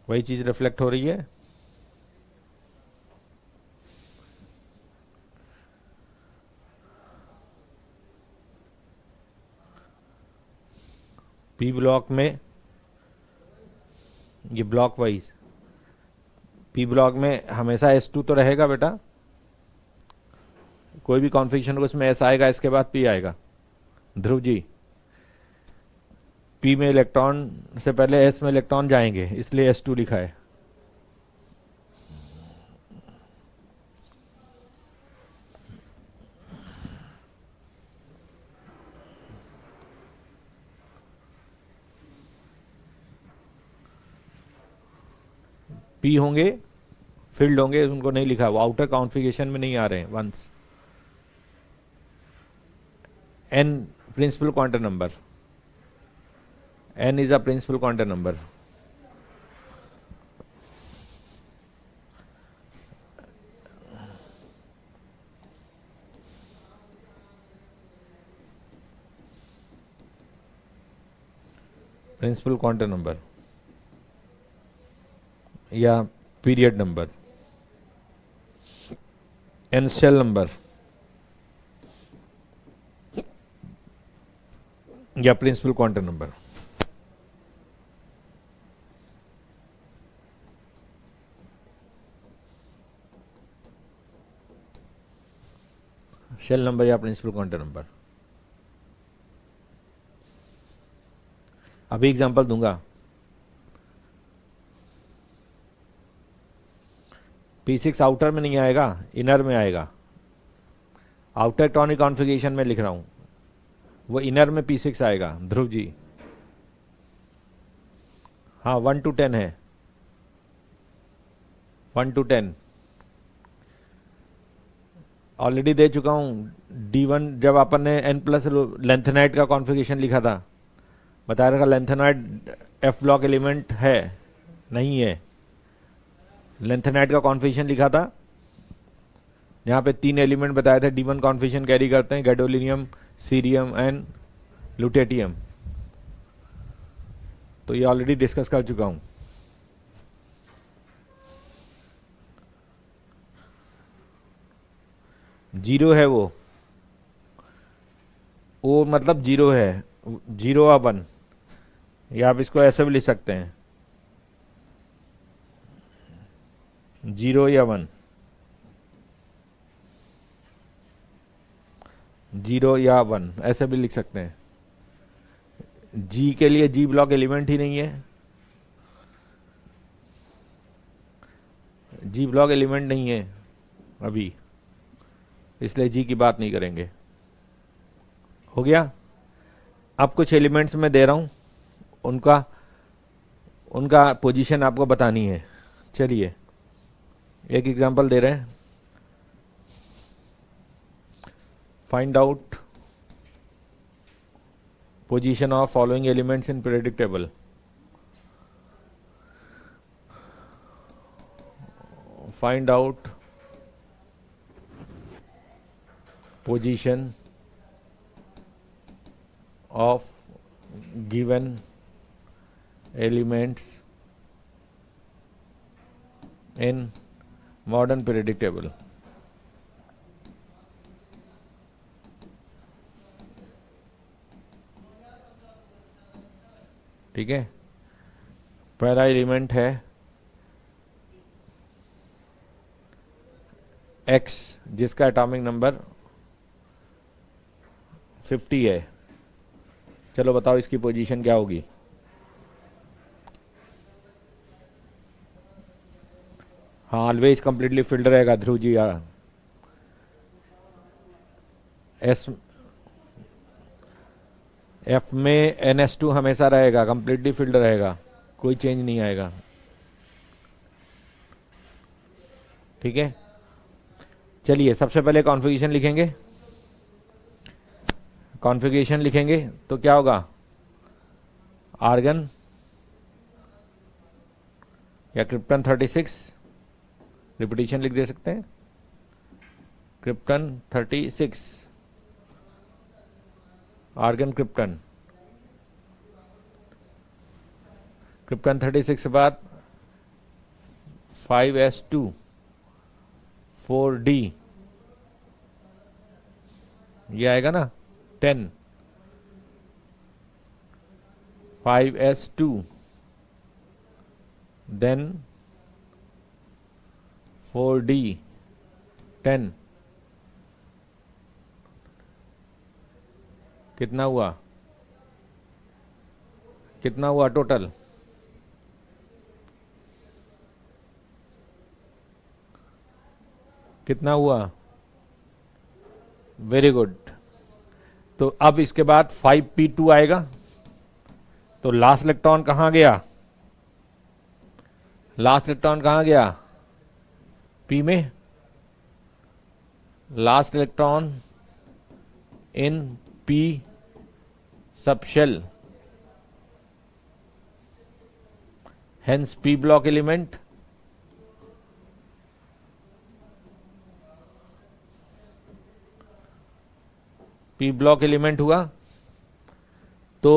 वही चीज़ रिफ्लेक्ट हो रही है। पी ब्लॉक में ये ब्लॉक वाइज, पी ब्लॉक में हमेशा S2 तो रहेगा बेटा, कोई भी कॉन्फ़िगरेशन को इसमें S आएगा, इसके बाद P आएगा। ध्रुव जी, P में इलेक्ट्रॉन से पहले S में इलेक्ट्रॉन जाएंगे, इसलिए S2 लिखा है। P होंगे फील्ड होंगे, उनको नहीं लिखा, वो आउटर कॉन्फ़िगरेशन में नहीं आ रहे हैं once. n principal quantum number, n is a principal quantum number. Principal quantum number या period number, N shell number या principal quantum number. Shell number या प्रिंसिपल क्वांटम नंबर। अभी एग्जांपल दूंगा। P6 आउटर में नहीं आएगा, इनर में आएगा। आउटर इलेक्ट्रॉनिक कॉन्फ़िगरेशन में लिख रहा हूं, वो इनर में P6 आएगा। ध्रुव जी, हाँ 1 to 10 है, 1 to 10 ऑलरेडी दे चुका हूं। D1 जब अपन ने n प्लस लेंथेनाइट का कॉन्फ़िगरेशन लिखा था, बताया था लेंथेनाइट एफ ब्लॉक एलिमेंट है, नहीं है। लेंथेनाइट का कॉन्फ़िगरेशन लिखा था, यहाँ पे 3 एलिमेंट बताए थे D1 कॉन्फ़िगरेशन कैरी करते हैं, गैडोलिनियम, सीरियम एंड लुटेटियम। तो ये ऑलरेडी डिस्कस कर चुका हूं। जीरो है वो मतलब जीरो है, जीरो या 1, या आप इसको ऐसे भी लिख सकते हैं, 0 या 1, 0 या 1 ऐसे भी लिख सकते हैं। जी के लिए जी ब्लॉक एलिमेंट ही नहीं है, जी ब्लॉक एलिमेंट नहीं है अभी, इसलिए जी की बात नहीं करेंगे। हो गया। अब कुछ एलिमेंट्स मैं दे रहा हूं, उनका पोजीशन आपको बतानी है। चलिए एक एग्जांपल दे रहे हैं। Find out position of following elements in periodic table. Find out position of given elements in modern periodic table. ठीक है, पहला एलिमेंट है X, जिसका एटॉमिक नंबर 50 है। चलो बताओ इसकी पोजीशन क्या होगी। हाँ, ऑलवेज कंप्लीटली फिल्ड रहेगा ध्रुव जी। एस एफ में NS2 हमेशा रहेगा, कंप्लीटली फिल्ड रहेगा, कोई चेंज नहीं आएगा। ठीक है, चलिए सबसे पहले कॉन्फ़िगरेशन लिखेंगे। कॉन्फ़िगरेशन लिखेंगे तो क्या होगा, आर्गन या क्रिप्टन 36, रिपीटिशन लिख दे सकते हैं, क्रिप्टन 36, आर्गन क्रिप्टन। क्रिप्टन 36 के बाद 5s2 4d, ये आएगा ना 10, 5s2 देन 4d 10, कितना हुआ, कितना हुआ टोटल, कितना हुआ, वेरी गुड। तो अब इसके बाद 5p2 आएगा, तो लास्ट इलेक्ट्रॉन कहां गया, लास्ट इलेक्ट्रॉन कहां गया, p में, last electron in p subshell, hence p block element, p block element हुआ। तो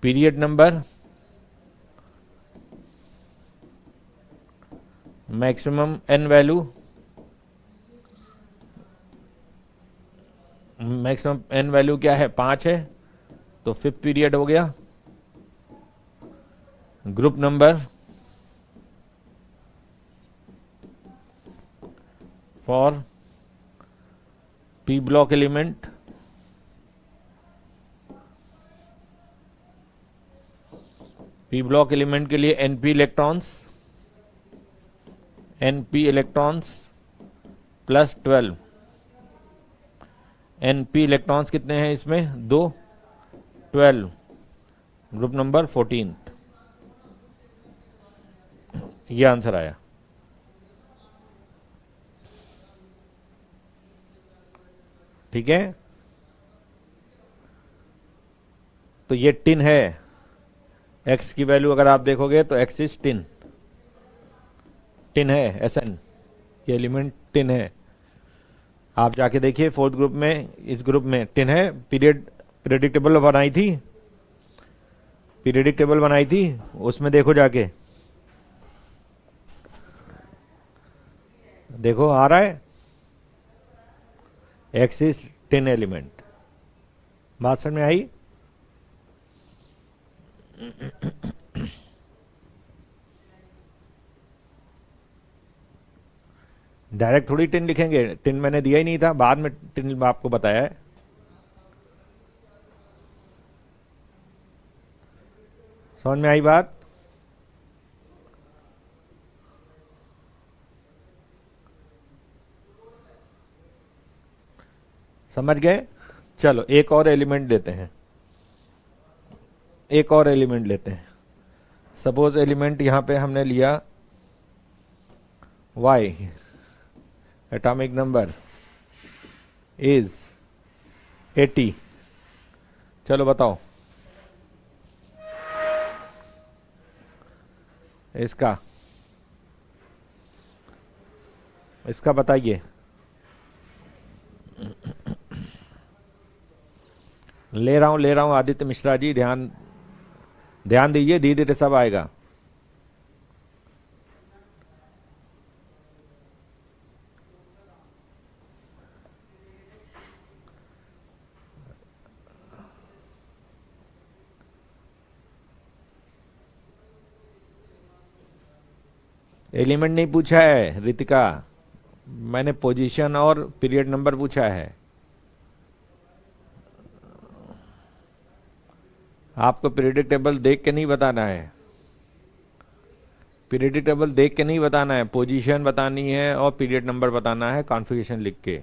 period number maximum N value, maximum N value क्या है, 5 है, तो 5th पीरियड हो गया। Group number for P block element, P block element के लिए NP electrons, NP electrons plus 12। NP electrons कितने हैं इसमें, 2, 12, ग्रुप नंबर 14। ये आंसर आया। ठीक है, तो ये टिन है। एक्स की वैल्यू अगर आप देखोगे तो एक्स इज टिन, टिन है एसएन, ये एलिमेंट टिन है। आप जाके देखिए 4th ग्रुप में, इस ग्रुप में टिन है। पीरियडिक टेबल बनाई थी, पीरियडिक टेबल बनाई थी, उसमें देखो जाके, देखो आ रहा है एक्स इज टिन एलिमेंट। बात समझ में आई? डायरेक्ट थोड़ी टिन लिखेंगे, टिन मैंने दिया ही नहीं था, बाद में टिन आपको बताया है। समझ में आई बात? समझ गए? चलो एक और एलिमेंट लेते हैं, एक और एलिमेंट लेते हैं। सपोज एलिमेंट यहां पे हमने लिया y, एटॉमिक नंबर इज 80। चलो बताओ इसका, इसका बताइए। ले रहा हूं आदित्य मिश्रा जी, ध्यान ध्यान दीजिए, धीरे धीरे सब आएगा। एलिमेंट नहीं पूछा है रितिका, मैंने पोजीशन और पीरियड नंबर पूछा है। आपको पीरियडिक टेबल देख के नहीं बताना है, पीरियडिक टेबल देख के नहीं बताना है, पोजीशन बतानी है और पीरियड नंबर बताना है कॉन्फ़िगरेशन लिख के।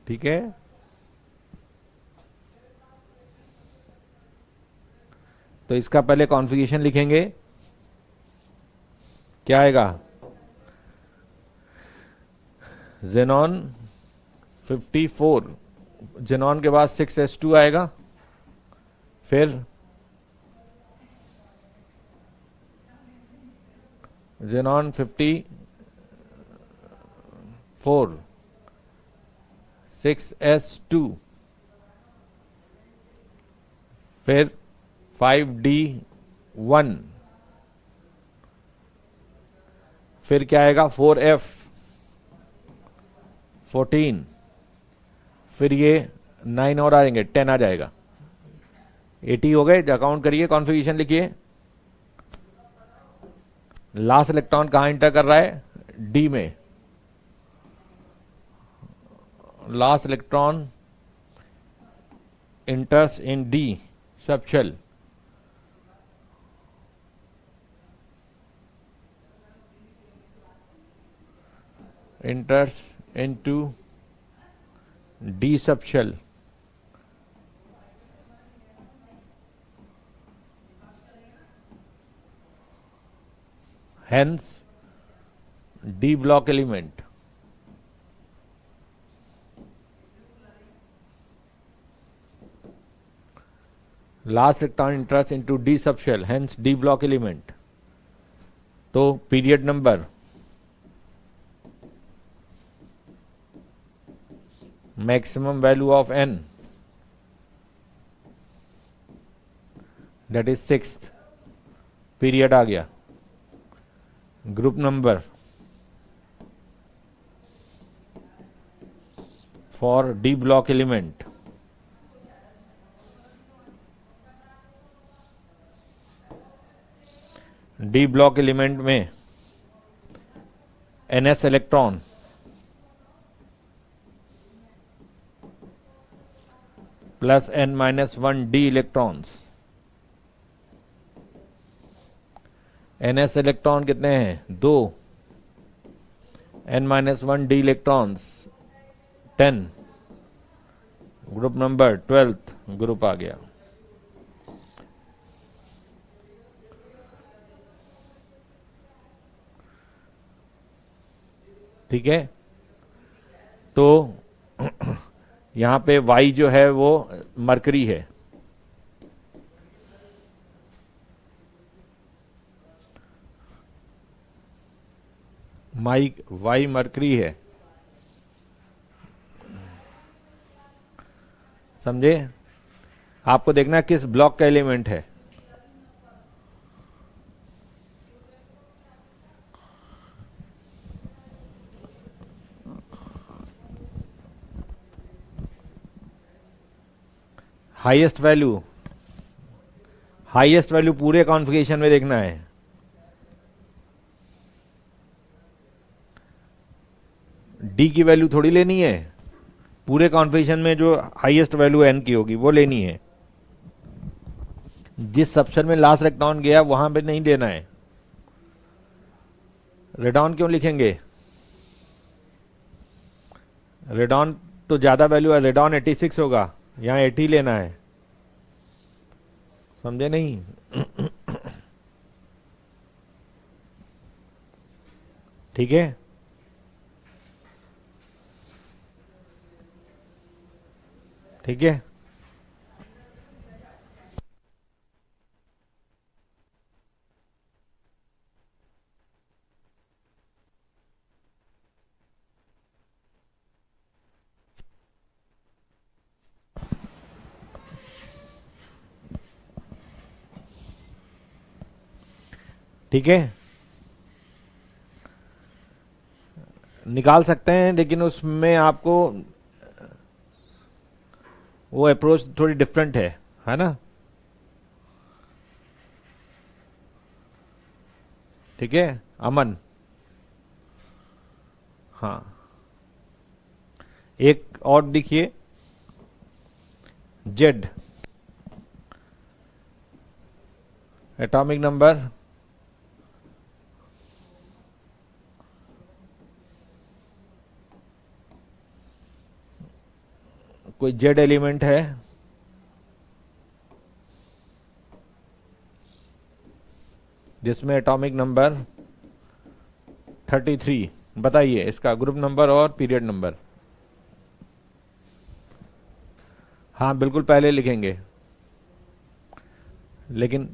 ठीक है, तो इसका पहले कॉन्फ़िगरेशन लिखेंगे। क्या आएगा, जेनॉन 54, जेनॉन के बाद 6s2 आएगा, फिर जेनॉन 54, 6s2, फिर 5d1, फिर क्या आएगा 4f 14, फिर ये 9 और आएंगे, 10 आ जाएगा। 80 हो गए, अकाउंट करिए, कॉन्फ़िगरेशन लिखिए। लास्ट इलेक्ट्रॉन कहां इंटर कर रहा है, डी में। Last electron enters in D subshell, enters into D subshell, hence D block element. Last electron enters into D subshell, hence D block element. तो period number maximum value of n, that is sixth period आ गया. Group number for D block element, D block element में ns electron plus n-1 d electrons. ns electron कितने हैं? 2. n-1 d electrons 10. Group number 12th group आ गया. ठीक है, तो यहां पे Y जो है वो मरकरी है. Y मरकरी है, समझे? आपको देखना है किस ब्लॉक का एलिमेंट है. हाईएस्ट वैल्यू पूरे कॉन्फ़िगरेशन में देखना है. डी की वैल्यू थोड़ी लेनी है, पूरे कॉन्फ़िगरेशन में जो हाईएस्ट वैल्यू एन की होगी वो लेनी है. जिस सबसेट में लास्ट इलेक्ट्रॉन गया वहां पे नहीं लेना है. रेडॉन क्यों लिखेंगे? रेडॉन तो ज्यादा वैल्यू है, रेडॉन 86 होगा, यहां 80 लेना है. समझे नहीं? ठीक है, ठीक है. ठीक है, निकाल सकते हैं, लेकिन उसमें आपको वो अप्रोच थोड़ी डिफरेंट है ना? ठीक है अमन. हाँ, एक और देखिए, जेड एटॉमिक नंबर कोई जेड एलिमेंट है, जिसमें एटॉमिक नंबर 33. बताइए इसका ग्रुप नंबर और पीरियड नंबर. हाँ बिल्कुल पहले लिखेंगे, लेकिन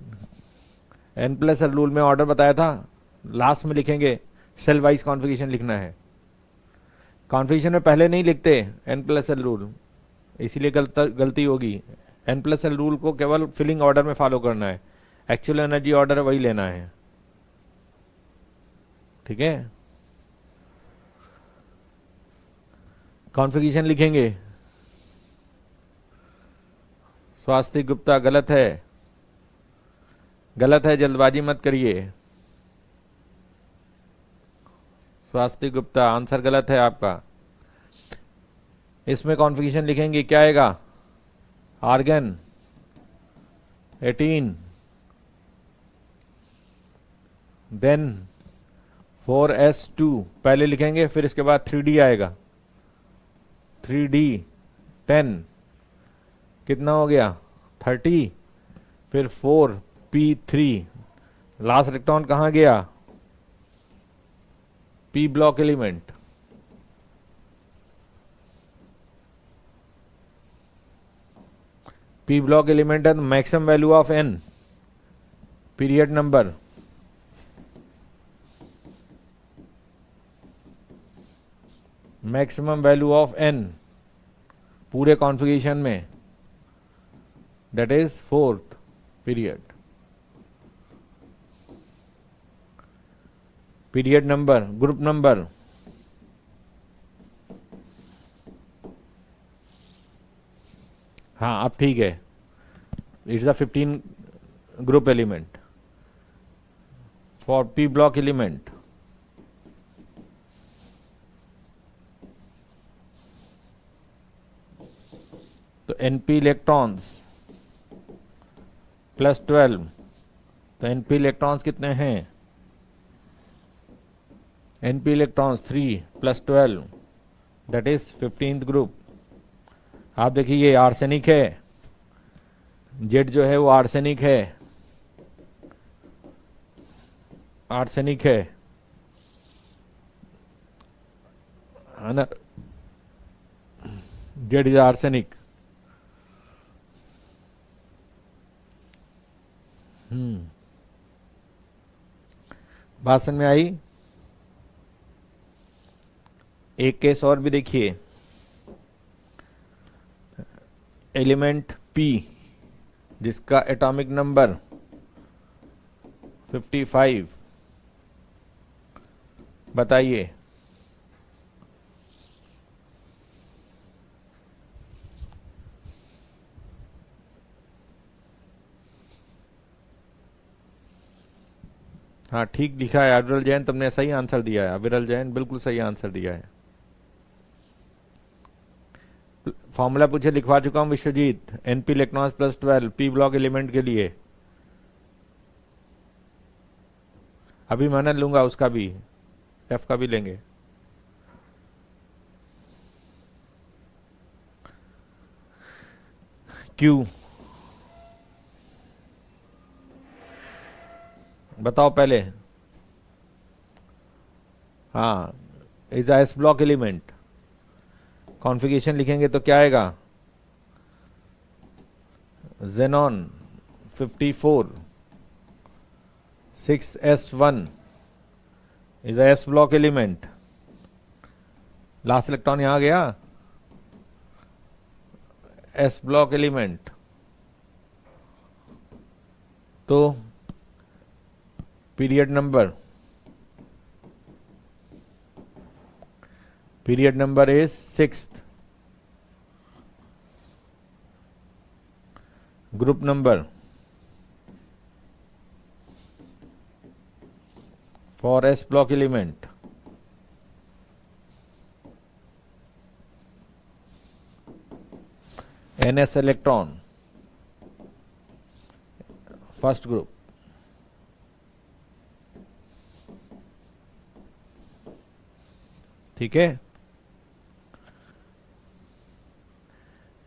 n+l रूल में ऑर्डर बताया था, लास्ट में लिखेंगे. सेल वाइज कॉन्फ़िगरेशन लिखना है. कॉन्फ़िगरेशन में पहले नहीं लिखते n+l रूल, इसीलिए गलती होगी. n+l रूल को केवल फिलिंग ऑर्डर में फॉलो करना है, एक्चुअल एनर्जी ऑर्डर वही लेना है. ठीक है, कॉन्फ़िगरेशन लिखेंगे. स्वास्तिक गुप्ता गलत है, गलत है, जल्दबाजी मत करिए. स्वास्तिक गुप्ता आंसर गलत है आपका. इसमें कॉन्फ़िगरेशन लिखेंगे, क्या आएगा? आर्गन 18, देन 4s2 पहले लिखेंगे, फिर इसके बाद 3d आएगा. 3d 10 कितना हो गया? 30. फिर 4p3, लास्ट इलेक्ट्रॉन कहाँ गया? p block element. p block element है तो maximum value of n, period number maximum value of n पूरे कॉन्फ़िगरेशन में, that is fourth period. Period number, group number, हाँ अब ठीक है, it's the 15 group element for P block element. तो np electrons plus 12, तो np इलेक्ट्रॉन्स कितने हैं? np electrons 3 plus 12, that is 15th group. आप देखिए ये आर्सेनिक है, जेड जो है वो आर्सेनिक है, आर्सेनिक है ना, जेड इज आर्सेनिक। बात समझ में आई? एक केस और भी देखिए, एलिमेंट P जिसका एटॉमिक नंबर 55, बताइए। हाँ ठीक दिखा है अविरल जैन, तुमने सही आंसर दिया है। अविरल जैन बिल्कुल सही आंसर दिया है। फॉर्मूला पूछे लिखवा चुका हूं Vishwajit, np electrons plus 12 P block element के लिए। अभी मैं लूंगा उसका भी, एफ का भी लेंगे। क्यू बताओ पहले। हाँ is S block element, configuration लिखेंगे तो क्या आएगा? Xenon 54 6s1 is S block element. Last electron यहां गया, एस ब्लॉक एलिमेंट। तो period number is 6th। Group number for S block element ns electron, first group. ठीक है,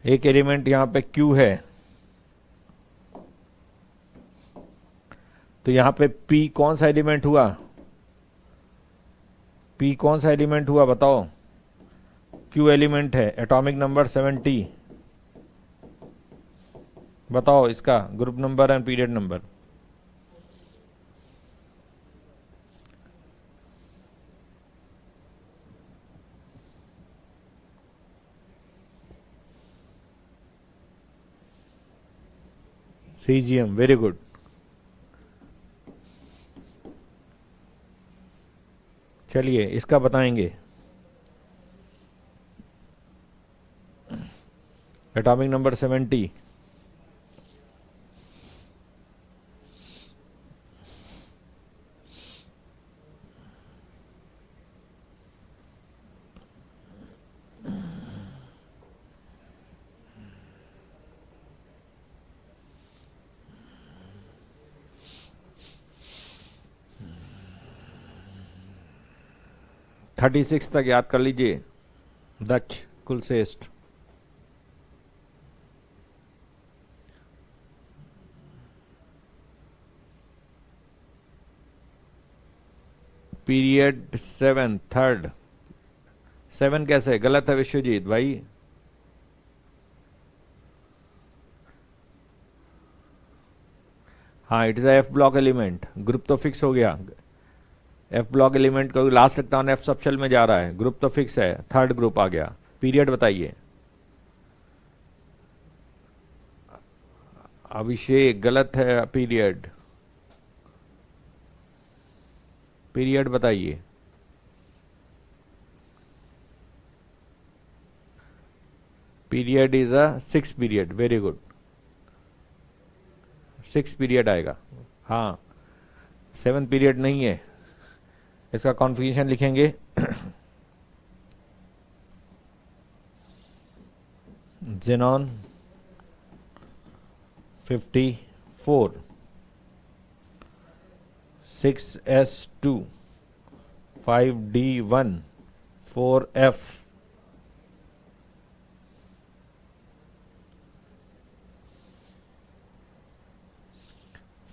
एक एलिमेंट यहां पे Q है, तो यहां पे P कौन सा एलिमेंट हुआ? P कौन सा एलिमेंट हुआ बताओ? Q एलिमेंट है, एटॉमिक नंबर 70। बताओ इसका group number and period number. CGM, very good. चलिए इसका बताएंगे। एटॉमिक नंबर 70, थर्टी सिक्स तक याद कर लीजिए। दक्ष कुलश्रेष्ठ, पीरियड 7 थर्ड। 7 कैसे गलत है विश्वजीत भाई? हाँ it is F block element, group तो फिक्स हो गया। एफ ब्लॉक एलिमेंट का लास्ट इलेक्ट्रॉन एफ सबशेल में जा रहा है, ग्रुप तो फिक्स है, थर्ड ग्रुप आ गया। पीरियड बताइए। अभिषेक गलत है, पीरियड। पीरियड बताइए। Period is a 6 period, very good, 6 period आएगा। हाँ, 7 पीरियड नहीं है। इसका कॉन्फ़िगरेशन लिखेंगे Xenon 54 6s2 5d1 4f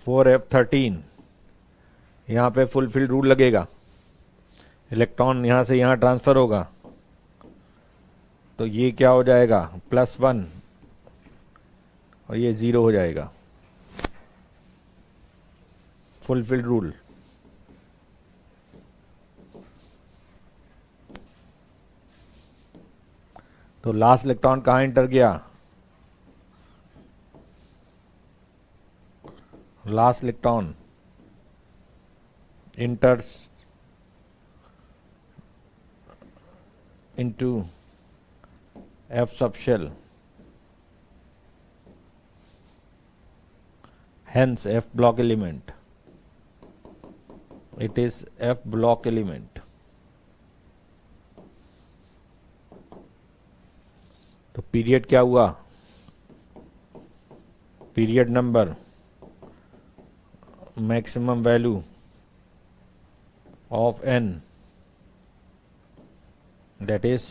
4f13। यहाँ पे फुलफिल्ड रूल लगेगा, इलेक्ट्रॉन यहाँ से यहाँ ट्रांसफर होगा, तो ये क्या हो जाएगा +1 और ये 0 हो जाएगा, फुलफिल्ड रूल। तो लास्ट इलेक्ट्रॉन कहाँ एंटर गया? Last electron enters into F subshell, hence F block element. It is F block element. तो पीरियड क्या हुआ? Period number maximum value of n, that is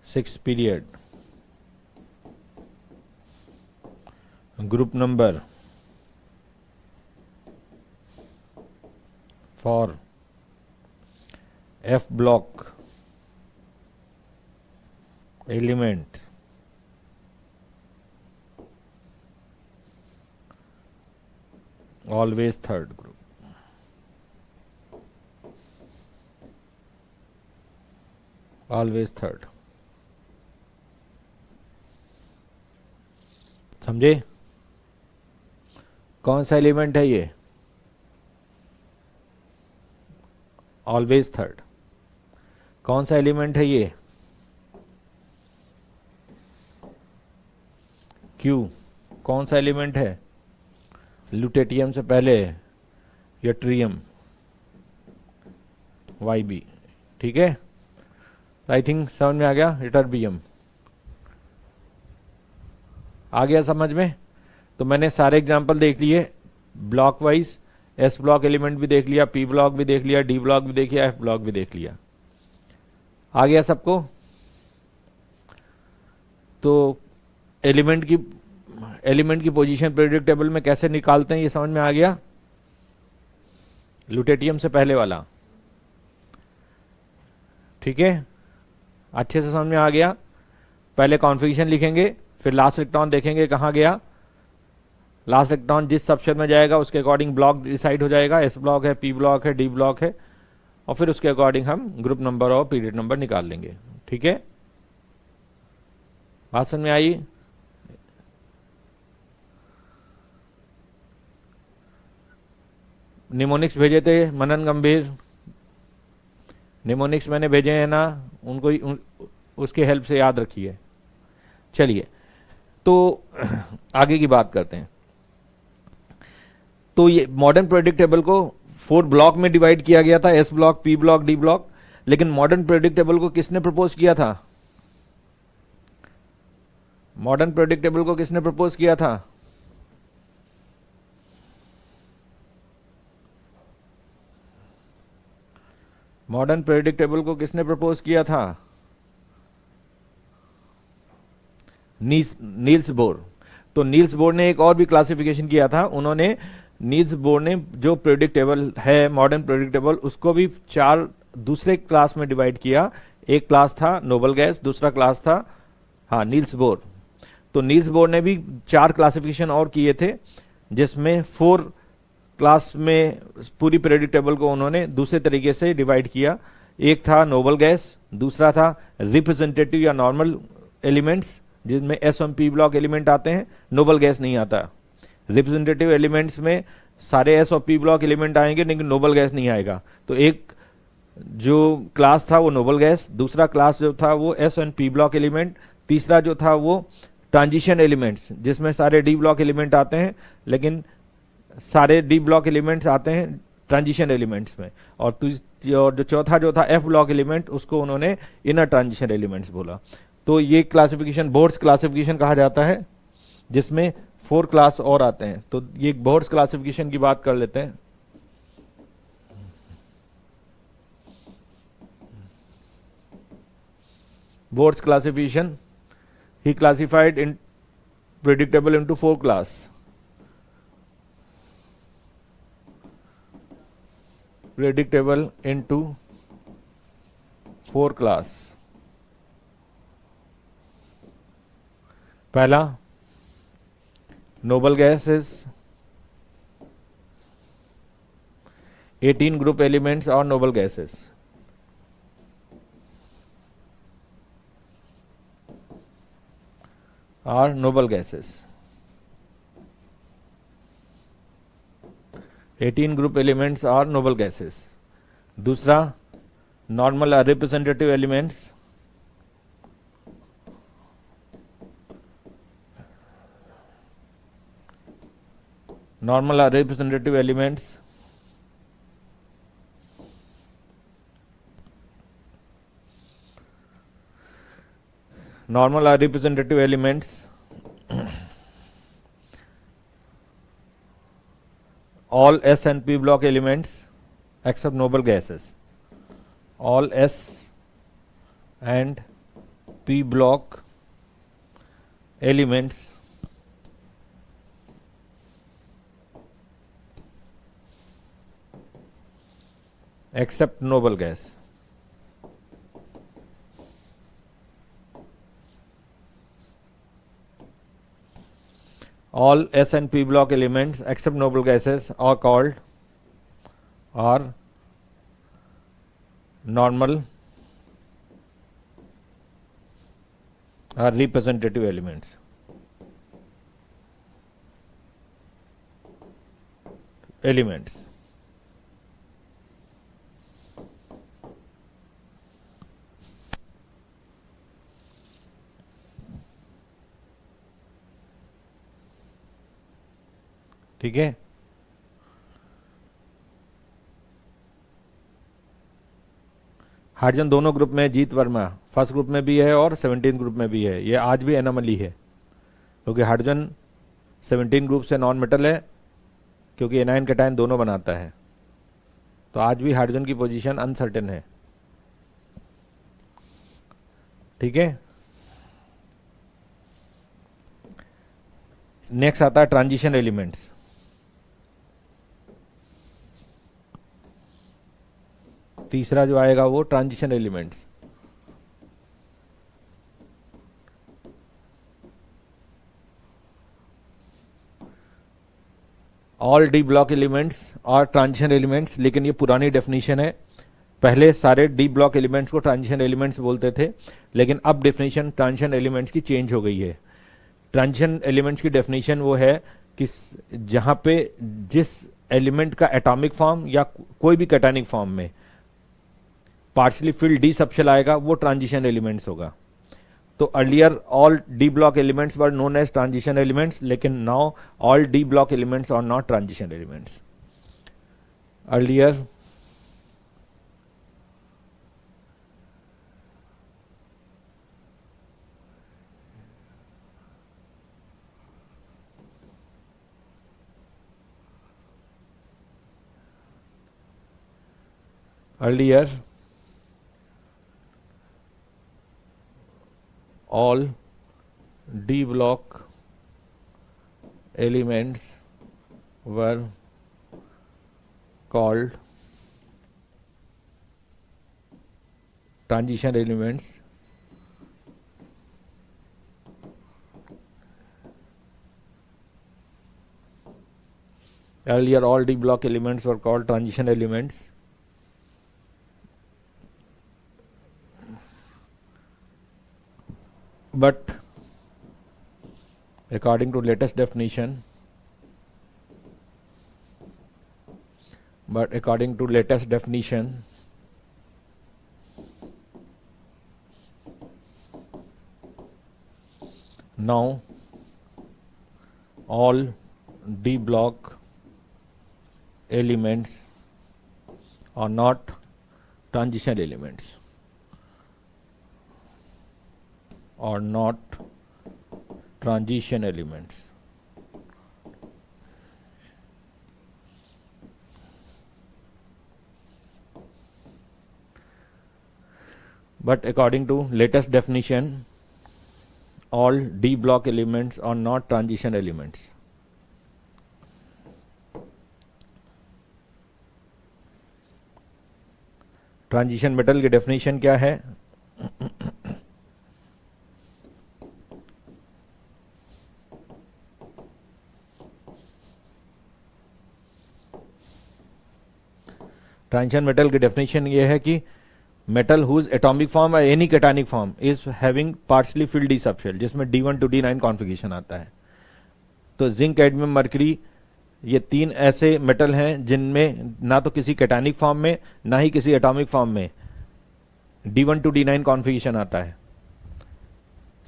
6 period. Group number for F block element always third group. Always third. समझे? कौन सा element है ये? Always third. कौन सा एलिमेंट है ये? क्यू। कौन सा एलिमेंट है? ल्यूटेटियम से पहले यट्रियम, YB। ठीक है, आई थिंक समझ में आ गया। यटरबियम आ गया समझ में? तो मैंने सारे एग्जांपल देख लिए block wise, S block element भी देख लिया, पी ब्लॉक भी देख लिया, डी ब्लॉक भी देख लिया, एफ ब्लॉक भी देख लिया। आ गया सबको? तो एलिमेंट की पोजीशन पीरियोडिक टेबल में कैसे निकालते हैं ये समझ में आ गया? ल्यूटेटियम से पहले वाला, ठीक है, अच्छे से समझ में आ गया। पहले कॉन्फ़िगरेशन लिखेंगे, फिर लास्ट इलेक्ट्रॉन देखेंगे कहाँ गया। लास्ट इलेक्ट्रॉन जिस सबशेल में जाएगा उसके अकॉर्डिंग ब्लॉक डिसाइड हो जाएगा, एस ब्लॉक है, पी ब्लॉक है, डी ब्लॉक है, और फिर उसके अकॉर्डिंग हम ग्रुप नंबर और पीरियड नंबर निकाल लेंगे। ठीक है, बात समझ में आई? निमोनिक्स भेजे थे मनन गंभीर, निमोनिक्स मैंने भेजे हैं ना, उनको उसके हेल्प से याद रखिए। चलिए तो आगे की बात करते हैं। तो ये मॉडर्न पीरियोडिक टेबल को 4 ब्लॉक में डिवाइड किया गया था, S block, P block, D block. लेकिन मॉडर्न पीरियोडिक टेबल को किसने प्रपोज किया था? मॉडर्न पीरियोडिक टेबल को किसने प्रपोज किया था? मॉडर्न पीरियोडिक टेबल को किसने प्रपोज किया था? Niels Bohr. तो नील्स बोर ने एक और भी क्लासिफिकेशन किया था। उन्होंने नील्स बोर ने जो पीरियोडिक टेबल है मॉडर्न पीरियोडिक टेबल, उसको भी 4 दूसरे क्लास में डिवाइड किया। एक क्लास था नोबल गैस, दूसरा क्लास था नील्स बोर। तो नील्स बोर ने भी 4 क्लासिफिकेशन और किए थे, जिसमें 4 क्लास में पूरी पीरियोडिक टेबल को उन्होंने दूसरे तरीके से डिवाइड किया। एक था नोबल गैस, दूसरा था रिप्रेजेंटेटिव या नॉर्मल एलिमेंट्स, जिसमें एस और पी ब्लॉक एलिमेंट आते हैं, नोबल गैस नहीं आता। रिप्रेजेंटेटिव एलिमेंट्स में सारे एस और पी ब्लॉक एलिमेंट आएंगे लेकिन नोबल गैस नहीं आएगा। तो एक जो क्लास था वो नोबल गैस, दूसरा क्लास जो था वो S and P block element, तीसरा जो था वो ट्रांजिशन एलिमेंट्स जिसमें सारे डी ब्लॉक एलिमेंट आते हैं लेकिन सारे डी ब्लॉक एलिमेंट्स आते हैं ट्रांजिशन एलिमेंट्स में। और जो चौथा जो था एफ ब्लॉक एलिमेंट, उसको उन्होंने इनर ट्रांजिशन एलिमेंट्स बोला। तो ये क्लासिफिकेशन बोर्ड्स क्लासिफिकेशन कहा जाता है, जिसमें 4 क्लास और आते हैं। तो ये बोर्ड्स क्लासिफिकेशन की बात कर लेते हैं। Boards classification, he classified in predictable into 4 class. Predictable into 4 class. पहला noble gases, 18 group elements or noble gases. Are noble gases. 18 group elements are noble gases. दूसरा normal or representative elements, normal or representative elements, normal or representative elements all S and P block elements except noble gases, all S and P block elements except noble gas. All S and P block elements except noble gases are called normal or representative elements. ठीक है। Hydrogen दोनों group में, जीत Verma first group में भी है और 17 group में भी है। ये आज भी एनोमली है क्योंकि हाइड्रोजन 17 ग्रुप से नॉन मेटल है, क्योंकि एनायन कैटायन दोनों बनाता है। तो आज भी हाइड्रोजन की पोजीशन अनसर्टेन है। ठीक है। नेक्स्ट आता है ट्रांजिशन एलिमेंट्स। तीसरा जो आएगा वो transition elements. All D block elements और ट्रांजिशन एलिमेंट्स, लेकिन ये पुरानी डेफिनेशन है। पहले सारे डी ब्लॉक एलिमेंट्स को ट्रांजिशन एलिमेंट्स बोलते थे, लेकिन अब डेफिनेशन ट्रांजिशन एलिमेंट्स की चेंज हो गई है। ट्रांजिशन एलिमेंट्स की डेफिनेशन वो है कि जहां पे जिस एलिमेंट का एटॉमिक फॉर्म या कोई भी कैटायनिक फॉर्म में पार्शली फिल्ड डी सबशेल आएगा, वो ट्रांजिशन एलिमेंट्स होगा। तो earlier all D block elements were known as transition elements, लेकिन now all D block elements are not transition elements. Earlier all D block elements were called transition elements. Earlier all D block elements were called transition elements. But according to latest definition, but according to latest definition, now all d block elements are not transition elements, or not transition elements. But according to latest definition, all D block elements are not transition elements. Transition metal की definition क्या है? Transition metal की definition ये है कि metal whose atomic form और any cationic form is having partially filled D subshell, जिसमें D1 to D9 configuration आता है. तो जिंक, कैडमियम, मरकरी, ये तीन ऐसे मेटल हैं जिनमें ना तो किसी कैटायनिक फॉर्म में ना ही किसी एटॉमिक फॉर्म में D1 to D9 कॉन्फ़िगरेशन आता है.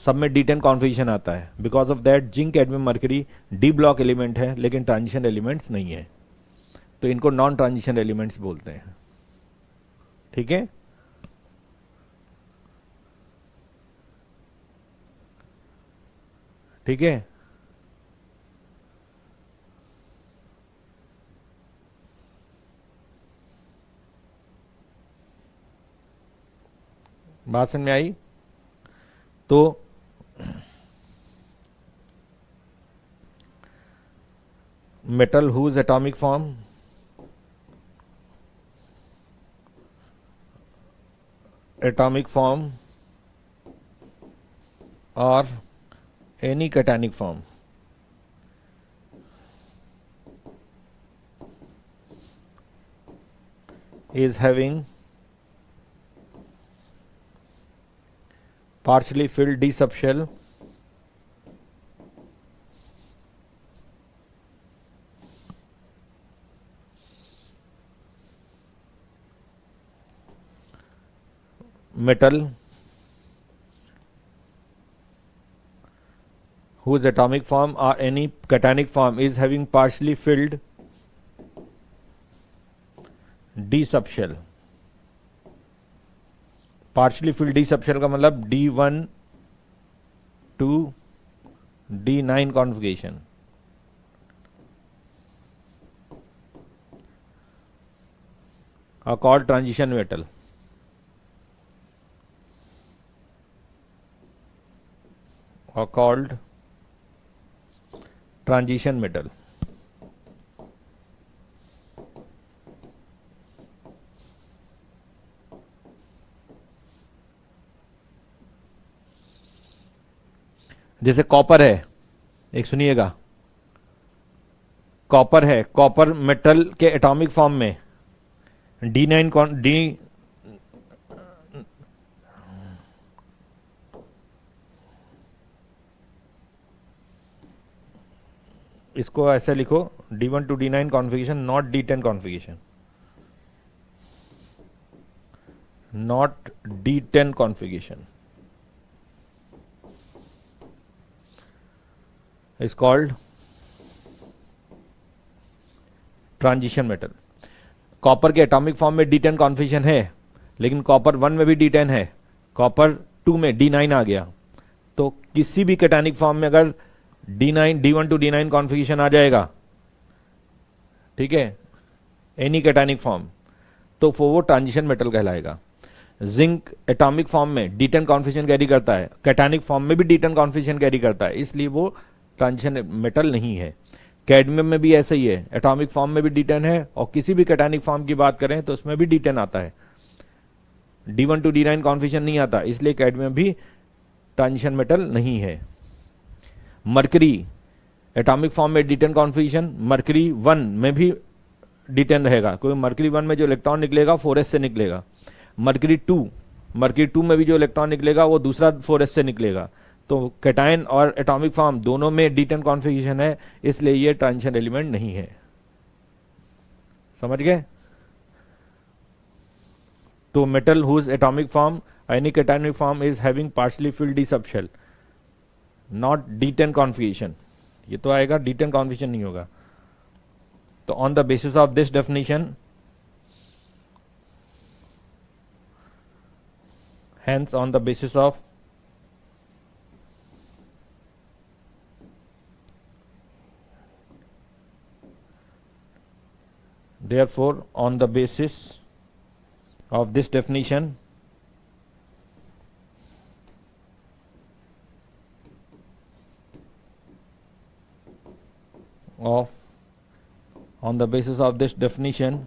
सब में D10 कॉन्फ़िगरेशन आता है. Because of that zinc, cadmium, mercury D block element है लेकिन ट्रांजिशन एलिमेंट्स नहीं है, तो इनको नॉन ट्रांजिशन एलिमेंट्स बोलते हैं. ठीक है. ठीक है. बात समझ में आई? तो metal whose atomic form or any cationic form is having partially filled d subshell metal whose atomic form or any cationic form is having partially filled d subshell. Partially filled D subshell का मतलब D1 to D9 configuration. are called transition metal. Are called transition metal. जैसे copper है, एक सुनिएगा, copper है, copper metal के atomic form में इसको ऐसे लिखो, D1 to D9 configuration, not D10 configuration, not D10 configuration is called transition metal. Copper के एटॉमिक फॉर्म में D10 कॉन्फ़िगरेशन है, लेकिन कॉपर 1 में भी D10 है, कॉपर 2 में D9 आ गया. तो किसी भी कैटायनिक फॉर्म में अगर D1 to D9 कॉन्फ़िगरेशन आ जाएगा, ठीक है, एनी कैटायनिक फॉर्म, तो वो ट्रांजिशन मेटल कहलाएगा. जिंक एटॉमिक फॉर्म में D10 कॉन्फ़िगरेशन कैरी करता है, कैटायनिक फॉर्म में भी D10 कॉन्फ़िगरेशन कैरी करता है, इसलिए वो ट्रांजिशन मेटल नहीं है. कैडमियम में भी ऐसा ही है, एटॉमिक फॉर्म में भी D10 है और किसी भी कैटायनिक फॉर्म की बात करें तो उसमें भी D10 आता है, D1 to D9 कॉन्फ़िगरेशन नहीं आता, इसलिए कैडमियम भी ट्रांजिशन मेटल नहीं है. मरकरी एटॉमिक फॉर्म में D10 कॉन्फ़िगरेशन, मरकरी 1 में भी D10 रहेगा, क्योंकि मरकरी 1 में जो इलेक्ट्रॉन निकलेगा 4s से निकलेगा. मरकरी 2 में भी जो इलेक्ट्रॉन निकलेगा वो दूसरा 4s से निकलेगा. तो कैटायन और एटॉमिक फॉर्म दोनों में D10 कॉन्फ़िगरेशन है, इसलिए ये ट्रांजिशन एलिमेंट नहीं है। समझ गए? तो metal whose atomic form any cationic form is having partially filled d subshell, not D10 configuration. ये तो आएगा, D10 कॉन्फ़िगरेशन नहीं होगा। तो on the basis of this definition, hence on the basis of therefore on the basis of this definition, on the basis of this definition,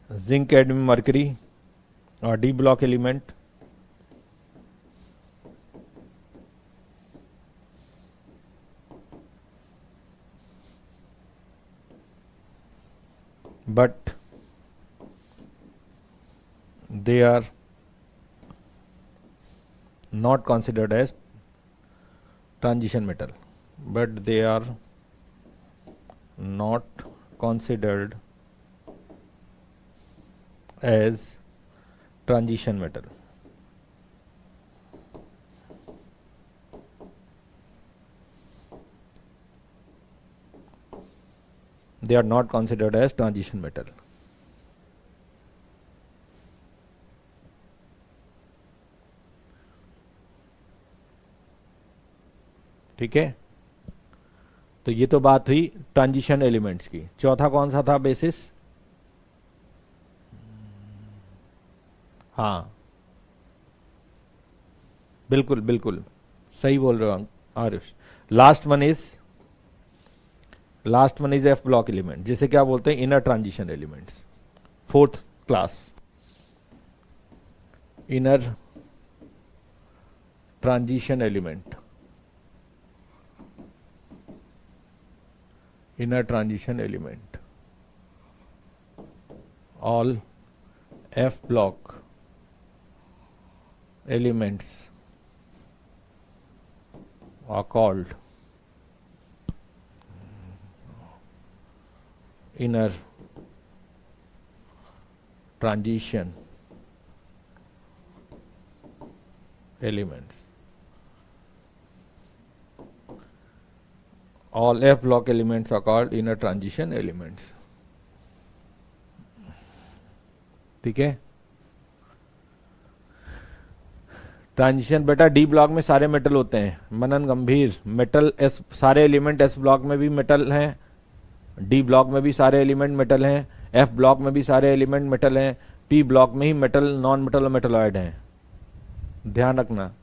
zinc, cadmium, mercury or D block element but they are not considered as transition metal, but they are not considered as transition metal. They are not considered as transition metal. ठीक है, तो ये तो बात हुई transition elements की। चौथा कौन सा था बेसिस? हाँ, बिल्कुल बिल्कुल सही बोल रहे हो Aarush. Last one is F block element, जिसे क्या बोलते हैं? Inner transition elements. Fourth class, inner transition element, inner transition element, all F block elements are called inner transition elements. All F block elements are called inner transition elements. ठीक है, transition बेटा D block में सारे metal होते हैं। मनन गंभीर, metal S, सारे element S block में भी मेटल हैं, डी ब्लॉक में भी सारे एलिमेंट मेटल हैं, एफ ब्लॉक में भी सारे एलिमेंट मेटल हैं, पी ब्लॉक में ही मेटल, नॉन मेटल और मेटलॉइड हैं। ध्यान रखना।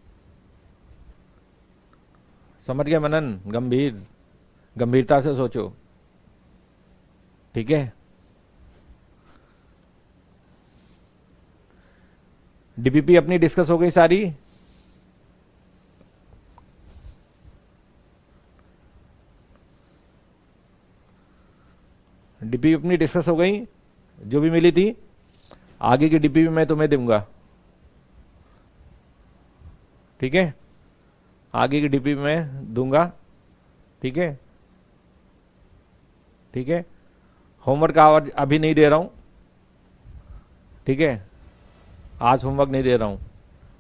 समझ गए मनन गंभीर? गंभीरता से सोचो, ठीक है। डीपीपी अपनी डिस्कस हो गई सारी? डीपीपी अपनी डिस्कस हो गई, जो भी मिली थी। आगे की डीपीपी मैं तुम्हें दूंगा, ठीक है। आगे की डीपीपी मैं दूंगा, ठीक है। ठीक है, होमवर्क आज अभी नहीं दे रहा हूं, ठीक है। आज होमवर्क नहीं दे रहा हूं,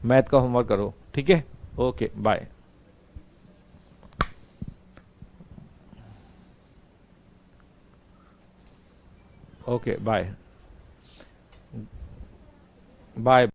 मैथ का होमवर्क करो, ठीक है। Okay bye. Okay bye bye.